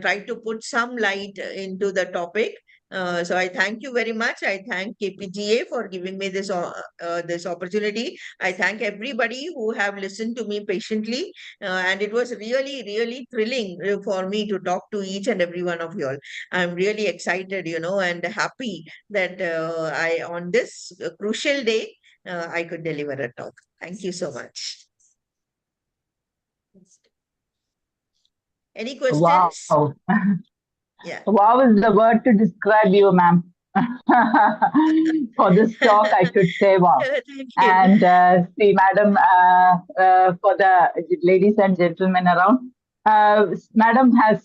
tried to put some light into the topic. So I thank you very much. I thank KPGA for giving me this opportunity. I thank everybody who have listened to me patiently, and it was really, really thrilling for me to talk to each and every one of you all. I'm really excited, and happy that I on this crucial day I could deliver a talk. Thank you so much. Any questions? Wow. Yeah. Wow is the word to describe you, ma'am. For this talk, I could say wow. Thank you. And see, madam, for the ladies and gentlemen around, madam has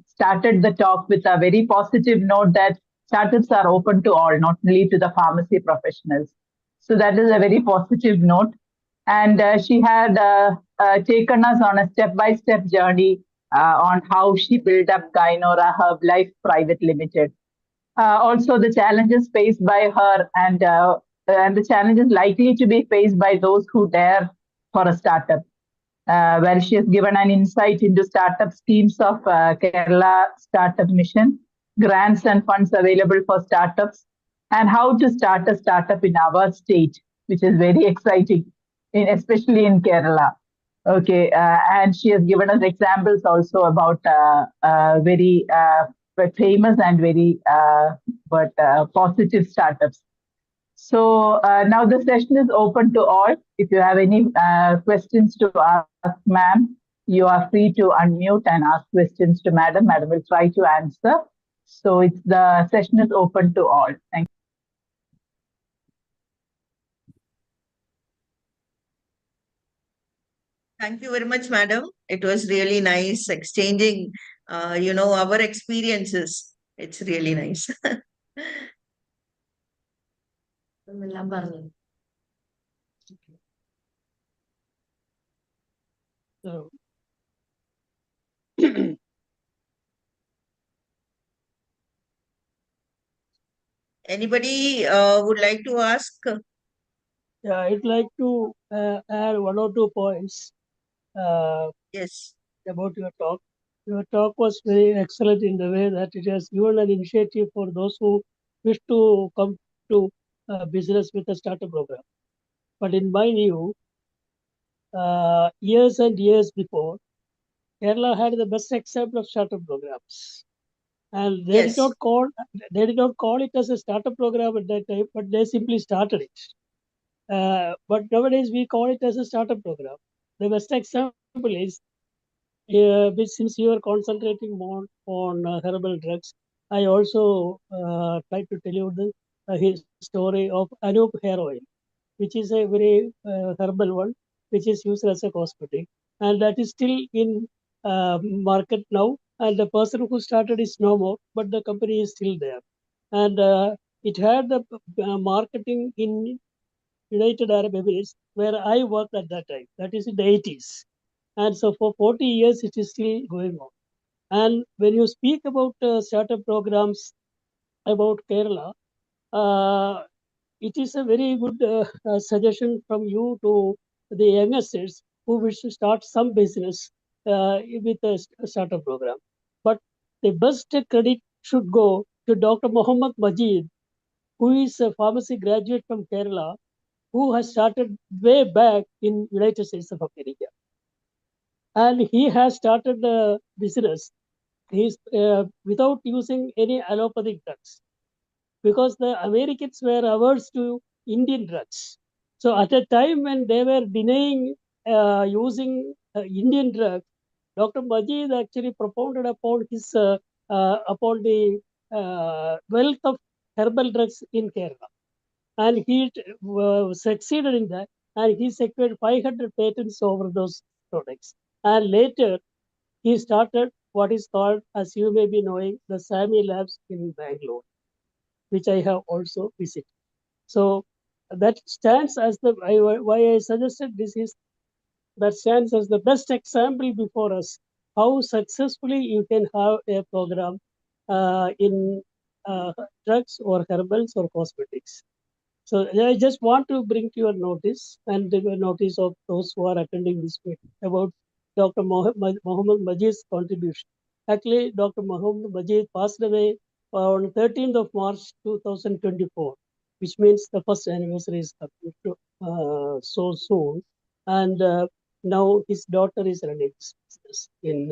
started the talk with a very positive note that startups are open to all, not only to the pharmacy professionals. So that is a very positive note. And she had taken us on a step-by-step journey on how she built up Gynora Herb Life Private Limited. Also, the challenges faced by her and the challenges likely to be faced by those who dare for a startup. Where she has given an insight into startup schemes of Kerala Startup Mission, grants and funds available for startups, and how to start a startup in our state, which is very exciting, especially in Kerala. Okay, and she has given us examples also about very famous and very positive startups. So now the session is open to all. If you have any questions to ask ma'am, you are free to unmute and ask questions to madam. Madam will try to answer. So the session is open to all. Thank you. Thank you very much, madam. It was really nice exchanging, our experiences. It's really nice. So, Anybody would like to ask? yeah, I'd like to add one or two points. Yes. About your talk. Your talk was very excellent in the way that it has given an initiative for those who wish to come to business with a startup program. But in my view, years and years before, Kerala had the best example of startup programs. And they did not call it as a startup program at that time, but they simply started it. But nowadays we call it as a startup program. The best example is, since you are concentrating more on herbal drugs, I also try to tell you the story of Anup hair oil, which is a very herbal one, which is used as a cosmetic, and that is still in market now. And the person who started is no more, but the company is still there. And it had the marketing in United Arab Emirates, where I worked at that time. That is in the 80s. And so for 40 years, it is still going on. And when you speak about startup programs about Kerala, it is a very good suggestion from you to the youngsters who wish to start some business with a startup program. But the best credit should go to Dr. Muhammad Majid, who is a pharmacy graduate from Kerala, who has started way back in United States of America. And he has started the business without using any allopathic drugs, because the Americans were averse to Indian drugs. So at a time when they were denying using Indian drugs, Dr. Majid actually propounded upon upon the wealth of herbal drugs in Kerala, and he succeeded in that. and he secured 500 patents over those products. And later, he started what is called, as you may be knowing, the SAMI Labs in Bangalore, which I have also visited. So that stands as the, why I suggested this is, that stands as the best example before us, how successfully you can have a program in drugs or herbals or cosmetics. So I just want to bring to your notice and the notice of those who are attending this meeting about Dr. Mohammed Majid's contribution. Actually, Dr. Mohammed Majid passed away on 13th of March 2024, which means the first anniversary is coming so soon. And now his daughter is running this business in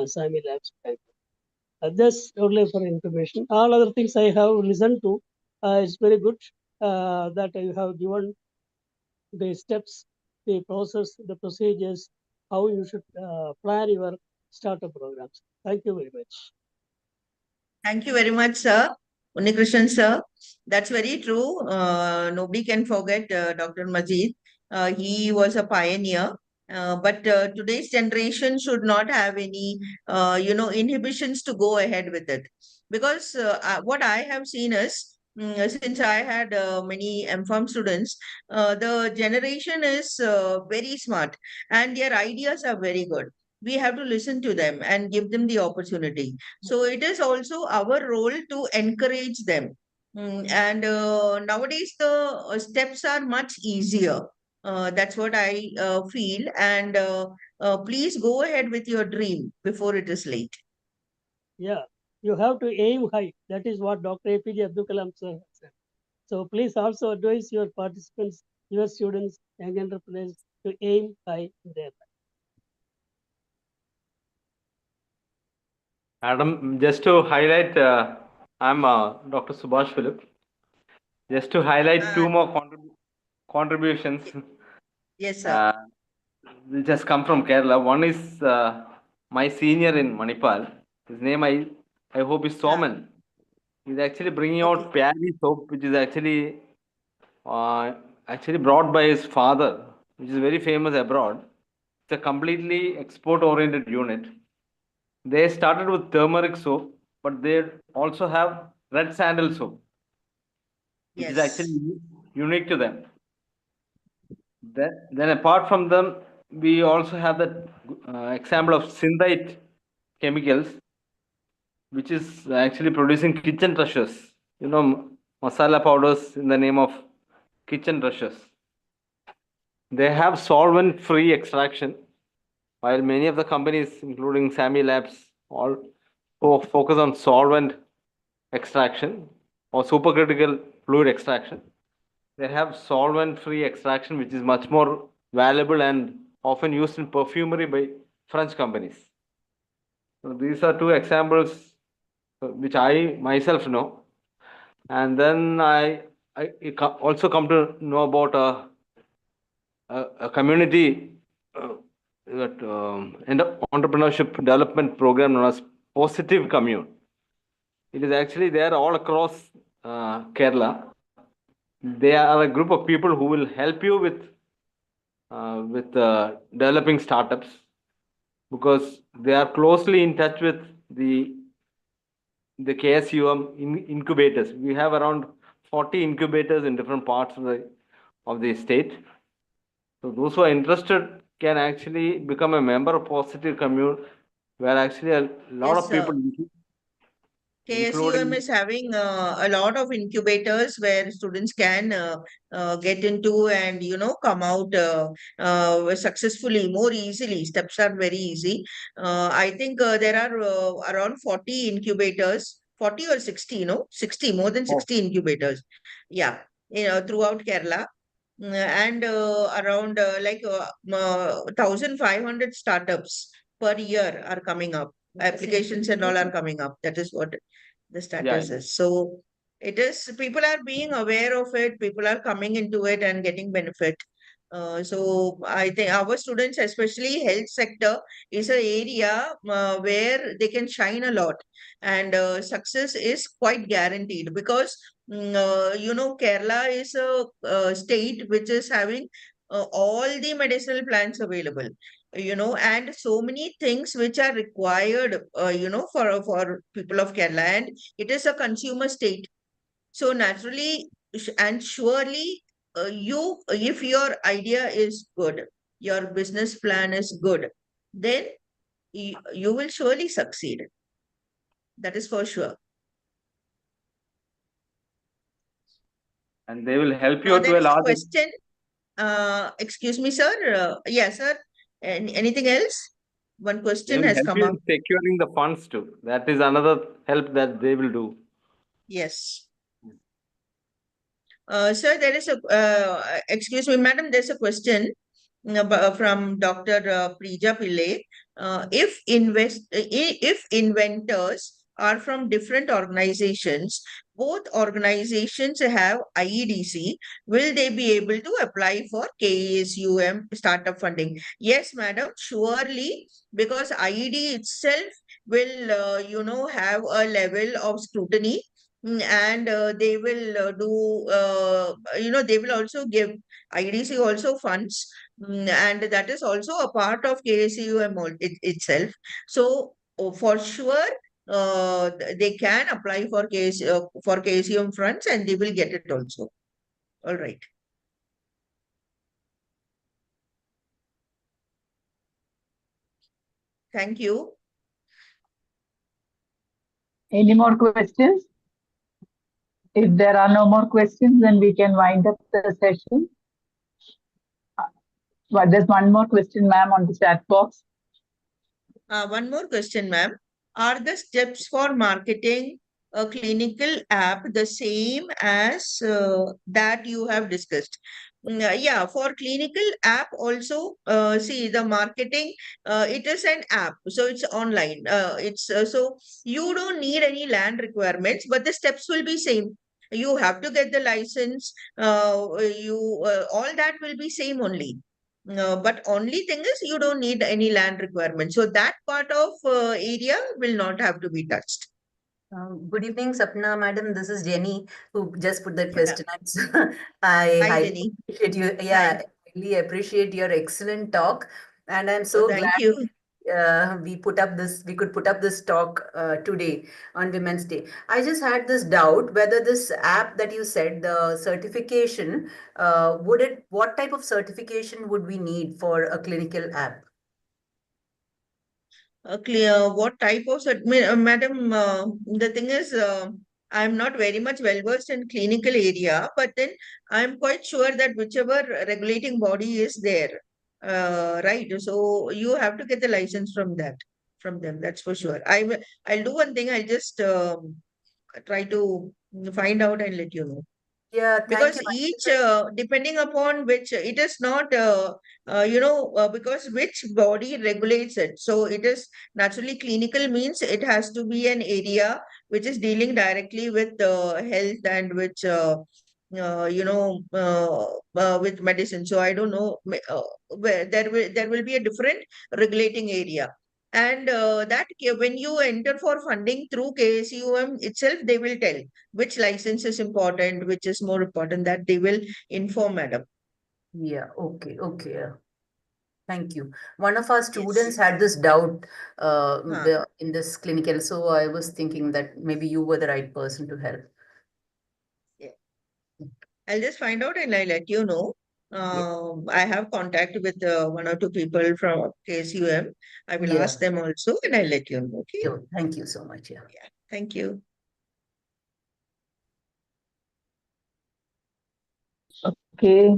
Sami Labs. Just only for information. All other things I have listened to. It's very good that you have given the steps, the process, the procedures, how you should plan your startup programs. Thank you very much. Thank you very much, sir. Unikrishnan, sir. That's very true. Nobody can forget Dr. Majid. He was a pioneer. But today's generation should not have any, inhibitions to go ahead with it. Because what I have seen is, since I had many MPharm students, the generation is very smart and their ideas are very good. We have to listen to them and give them the opportunity. So it is also our role to encourage them. And nowadays, the steps are much easier. That's what I feel. And please go ahead with your dream before it is late. Yeah, you have to aim high. That is what Dr. APJ Abdul Kalam sir said. So please also advise your participants, your students, young entrepreneurs to aim high in their life. Madam, just to highlight, I'm Dr. Subhash Philip. Just to highlight two more contributions. Yes, sir. Which has come from Kerala. One is my senior in Manipal. His name I hope is Soman. He's actually bringing out Pyari soap, which is actually brought by his father, which is very famous abroad. It's a completely export-oriented unit. They started with turmeric soap, but they also have red sandal soap, which is actually unique to them. Then apart from them, we also have the example of synthite chemicals, which is actually producing kitchen treasures. You know, masala powders in the name of kitchen treasures. They have solvent-free extraction, while many of the companies, including Sami Labs, all focus on solvent extraction or supercritical fluid extraction. They have solvent-free extraction, which is much more valuable and often used in perfumery by French companies. So these are two examples which I myself know. And then I also come to know about a community entrepreneurship development program known as Positive Commune. It is actually there all across Kerala. They are a group of people who will help you with developing startups, because they are closely in touch with the KSUM incubators. We have around 40 incubators in different parts of the state. So those who are interested can actually become a member of Positive Commune, where actually a lot of people, KSUM is having a lot of incubators where students can get into and, come out successfully, more easily. Steps are very easy. I think there are around 40 incubators, 40 or 60, 60, more than 60 incubators. Yeah, throughout Kerala. And around 1,500 startups per year are coming up. Applications and all are coming up. That is what the status is. So it is, people are being aware of it, people are coming into it and getting benefit. So I think our students, especially health sector, is an area where they can shine a lot, and success is quite guaranteed because Kerala is a state which is having all the medicinal plants available, and so many things which are required, for people of Kerala, and it is a consumer state. So naturally and surely, if your idea is good, your business plan is good, then you will surely succeed. That is for sure. And they will help you There to a is a large question. Excuse me, sir. Yes, sir. Anything else? One They question will has help come you up. in securing the funds too. That is another help that they will do. Yes. Sir, there is a, excuse me, madam, there's a question from Dr. Prija Pillai. If inventors are from different organizations, both organizations have IEDC, will they be able to apply for KSUM startup funding? Yes, madam, surely, because IED itself will, have a level of scrutiny. And they will they will also give, IDC also funds, and that is also a part of KSUM itself. So for sure, they can apply for for KSUM funds, and they will get it also. All right. Thank you. Any more questions? If there are no more questions, then we can wind up the session. Well, there's one more question, ma'am, on the chat box. One more question, ma'am. Are the steps for marketing a clinical app the same as that you have discussed? Yeah, for clinical app also, see the marketing, it is an app, so it's online. So you don't need any land requirements, but the steps will be same. You have to get the license. All that will be same only. But only thing is you don't need any land requirement. So that part of area will not have to be touched. Good evening, Sapna madam. This is Jenny who just put the question. I Hi, highly Jenny. appreciate you. Yeah, I really appreciate your excellent talk, and I'm so Thank glad you. we could put up this talk today on Women's Day. I just had this doubt whether this app that you said, the certification, what type of certification would we need for a clinical app? Clear. What type of madam? The thing is, I'm not very much well versed in clinical area, but then I'm quite sure that whichever regulating body is there, right? So you have to get the license from them. That's for sure. I'll do one thing. I'll just try to find out and let you know. Yeah, thank Because you. each depending upon which, it is not because which body regulates it, so it is naturally clinical means it has to be an area which is dealing directly with health and which with medicine. So I don't know where there will be a different regulating area. And when you enter for funding through KSUM itself, they will tell which license is important, which is more important, that they will inform, madam. Yeah, okay. Thank you. One of our students had this doubt in this clinical, so I was thinking that maybe you were the right person to help. Yeah. I'll just find out and I'll let you know. I have contact with one or two people from KSUM. I will ask them also and I'll let you know. Okay. Sure. Thank you so much. Yeah. Thank you. Okay.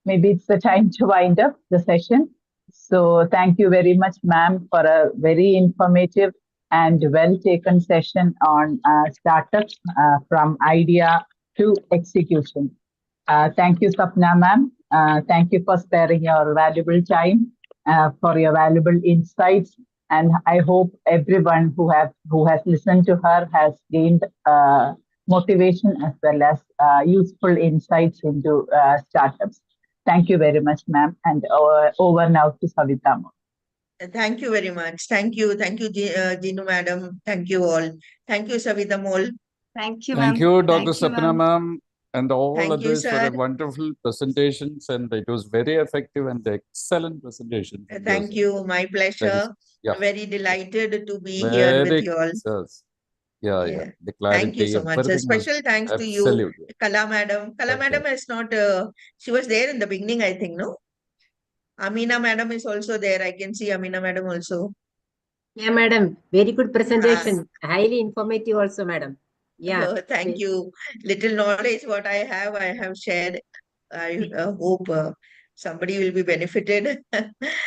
Maybe it's the time to wind up the session. So thank you very much, ma'am, for a very informative and well-taken session on startups from idea to execution. Thank you, Sapna, ma'am. Thank you for sparing your valuable time, for your valuable insights. And I hope everyone who has listened to her has gained motivation as well as useful insights into startups. Thank you very much, ma'am. And over now to Savita. Thank you very much. Thank you. Thank you, Jinu madam. Thank you all. Thank you, Savita Mol. Thank you, Thank ma'am. you, Dr. Thank you, Sapna, ma'am, and all Thank you, others for sir. a wonderful presentations, and it was very effective and excellent presentation. from Thank yourself. you. My pleasure. Yeah. Very delighted to be here with Very, you all. yes. Yeah. Yeah. The Thank you clarity, so much. A everything was special thanks to you, absolutely. Kala madam. Kala Okay. madam is not, she was there in the beginning, I think, no? Amina madam is also there. I can see Amina madam also. Yeah, madam. Very good presentation. Highly informative also, madam. Yeah. Thank you. Little knowledge what I have shared. I hope somebody will be benefited.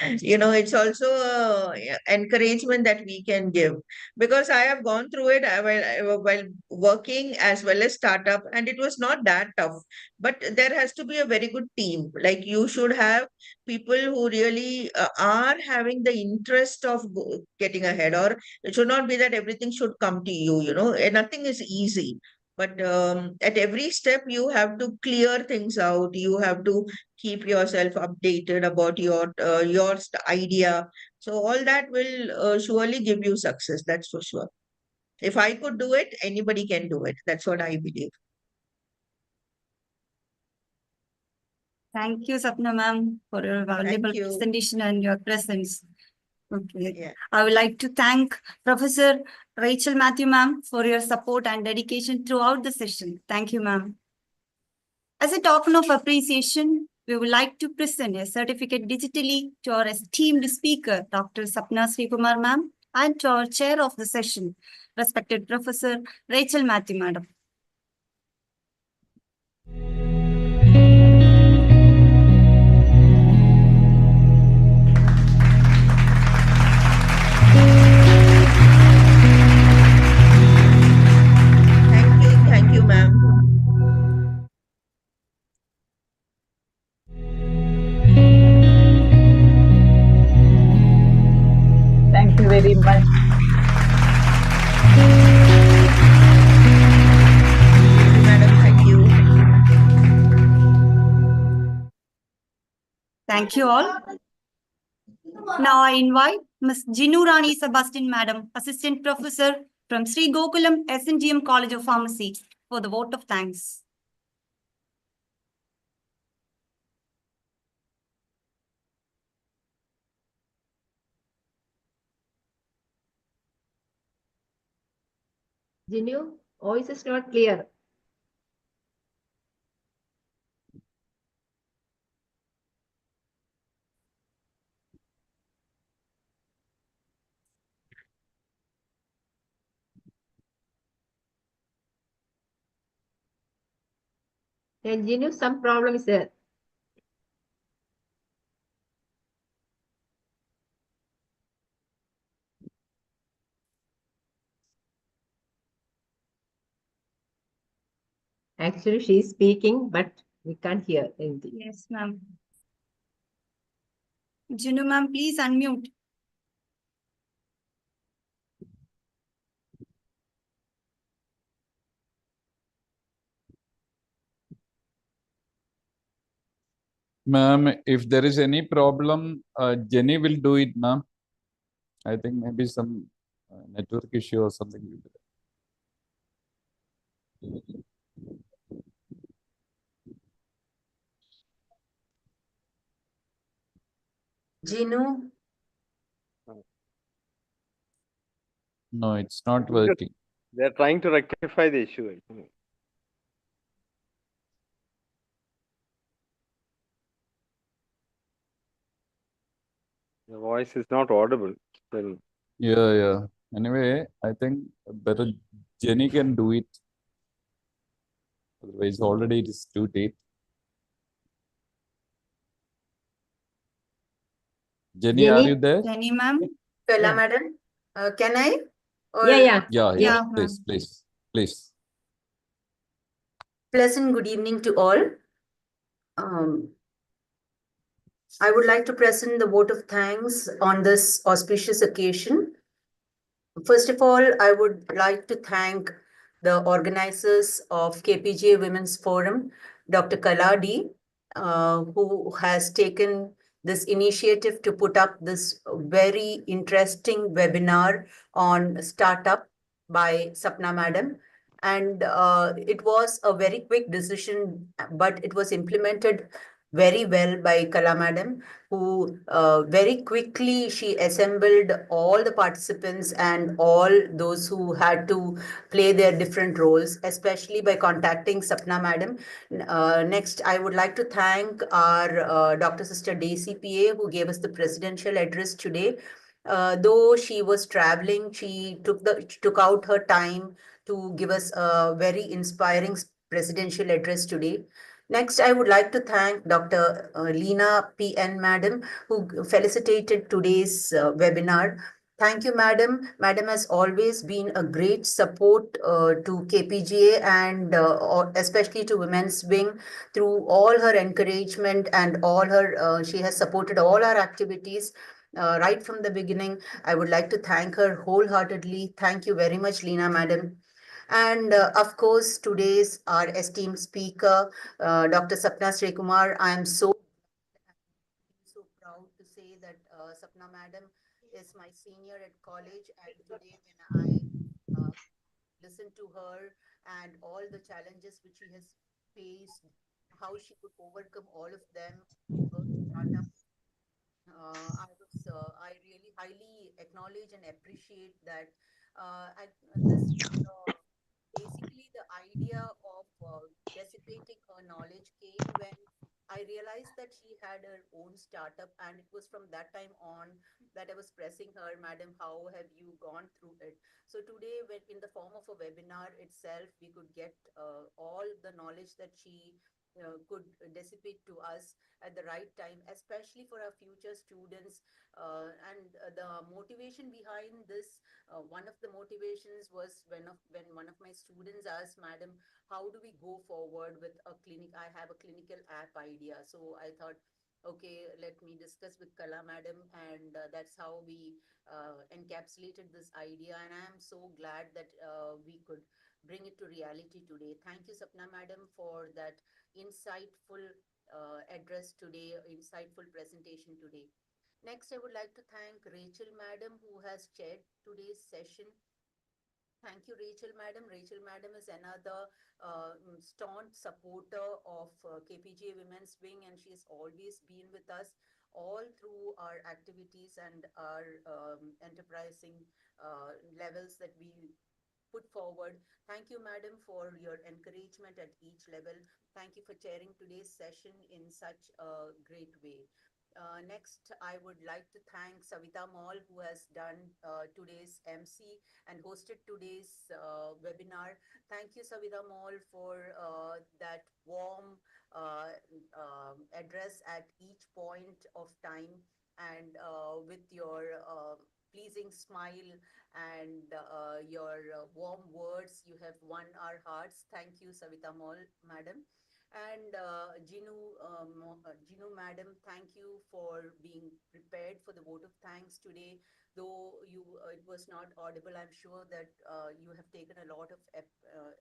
It's also encouragement that we can give, because I have gone through it while working as well as startup, and it was not that tough. But there has to be a very good team. Like you should have people who really are having the interest of getting ahead, or it should not be that everything should come to you. And nothing is easy. But at every step, you have to clear things out. You have to keep yourself updated about your idea. So all that will surely give you success. That's for sure. If I could do it, anybody can do it. That's what I believe. Thank you, Sapna ma'am, for your valuable presentation and your presence. Okay. Yeah. I would like to thank Professor Rachel Matthew ma'am for your support and dedication throughout the session. Thank you, ma'am. As a token of appreciation, we would like to present a certificate digitally to our esteemed speaker, Dr. Sapna Srikumar ma'am, and to our chair of the session, respected Professor Rachel Matthew madam. Thank you, ma'am. Thank you very much. Madam, thank you. Thank you all. Now I invite Ms. Jinu Rani Sebastian Madam, Assistant Professor from Sri Gokulam SNGM College of Pharmacy, for the vote of thanks. Jinu, voice is not clear. And Jinu, some problem is there. Actually, she is speaking, but we can't hear anything. Yes, ma'am. Jinu ma'am, please unmute. Ma'am, if there is any problem, Jenny will do it, ma'am. I think maybe some network issue or something. Jinu? No, it's not working. They're trying to rectify the issue, I think. The voice is not audible. Still. Yeah. Anyway, I think better Jenny can do it. Otherwise, already it is too late. Jenny, are you there? Jenny ma'am? Kala madam, can I? Or... Yeah. Please. Pleasant good evening to all. I would like to present the vote of thanks on this auspicious occasion. First of all, I would like to thank the organizers of KPGA Women's Forum, Dr. Kaladi, who has taken this initiative to put up this very interesting webinar on startup by Sapna Madam. And it was a very quick decision, but it was implemented very well by Kala Madam, who very quickly she assembled all the participants and all those who had to play their different roles, especially by contacting Sapna Madam. Next, I would like to thank our Dr. Sister Daisy PA, who gave us the presidential address today. Though she was traveling, she took out her time to give us a very inspiring presidential address today. Next, I would like to thank Dr. Leena P.N. Madam, who felicitated today's webinar. Thank you, Madam. Madam has always been a great support to KPGA and especially to Women's Wing through all her encouragement and all her, she has supported all our activities right from the beginning. I would like to thank her wholeheartedly. Thank you very much, Leena Madam. And of course, today's our esteemed speaker, Dr. Sapna Sreekumar. I am so proud to say that Sapna Madam is my senior at college, and today when I listen to her and all the challenges which she has faced, how she could overcome all of them, her startup. I really highly acknowledge and appreciate that. This basically the idea of dissipating her knowledge came when I realized that she had her own startup, and it was from that time on that I was pressing her, Madam, how have you gone through it? So today, when in the form of a webinar itself, we could get all the knowledge that she could dissipate to us at the right time, especially for our future students. The motivation behind this, one of the motivations was when one of my students asked, Madam, how do we go forward with a clinic? I have a clinical app idea. So I thought, okay, let me discuss with Kala Madam, and that's how we encapsulated this idea. And I am so glad that we could bring it to reality today. Thank you, Sapna Madam, for that insightful address today, insightful presentation today. Next, I would like to thank Rachel Madam, who has chaired today's session. Thank you, Rachel Madam. Rachel Madam is another staunch supporter of KPGA Women's Wing, and she has always been with us all through our activities and our enterprising levels that we put forward. Thank you, Madam, for your encouragement at each level. Thank you for chairing today's session in such a great way. Next, I would like to thank Savita Mall, who has done today's MC and hosted today's webinar. Thank you, Savita Mall, for that warm address at each point of time, and with your pleasing smile and your warm words, you have won our hearts. Thank you, Savita Mall, Madam. And Ginu Madam, thank you for being prepared for the vote of thanks today. Though it was not audible, I'm sure that you have taken a lot of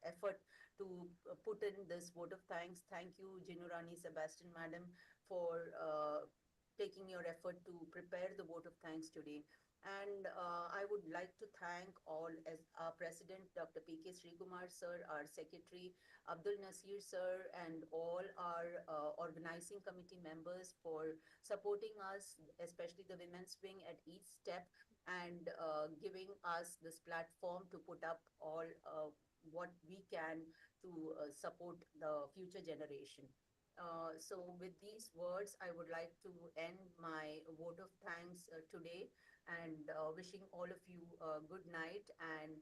effort to put in this vote of thanks. Thank you, Ginu Rani Sebastian Madam, for taking your effort to prepare the vote of thanks today. And I would like to thank all as our President, Dr. P.K. Sreekumar Sir, our Secretary, Abdul Nasir Sir, and all our organizing committee members for supporting us, especially the Women's Wing at each step, and giving us this platform to put up all what we can to support the future generation. So with these words, I would like to end my vote of thanks today, and wishing all of you a good night, and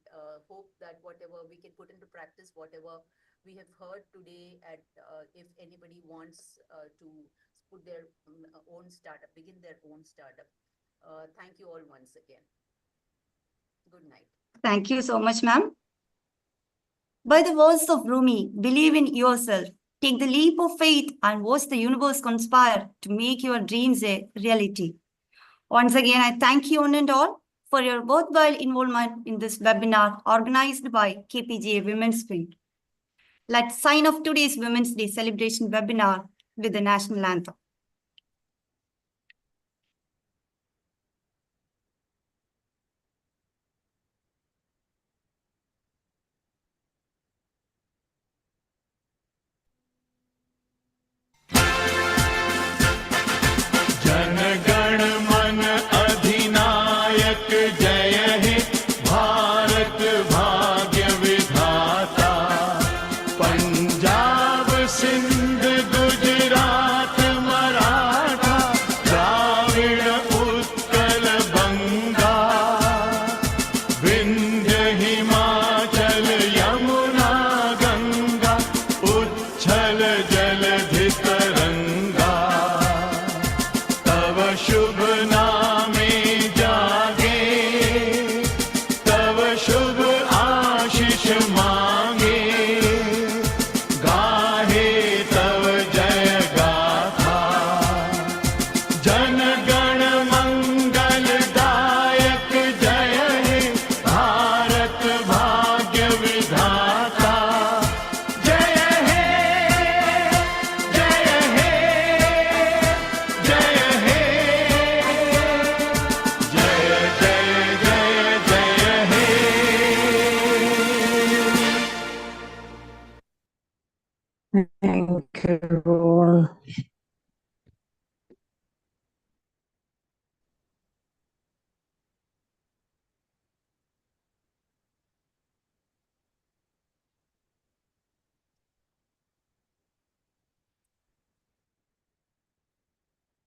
hope that whatever we can put into practice, whatever we have heard today, at if anybody wants to put their own startup, begin their own startup. Thank you all once again. Good night. Thank you so much, ma'am. By the words of Rumi, believe in yourself, take the leap of faith, and watch the universe conspire to make your dreams a reality. Once again, I thank you one and all for your worthwhile involvement in this webinar organized by KPGA Women's Wing. Let's sign off today's Women's Day celebration webinar with the national anthem.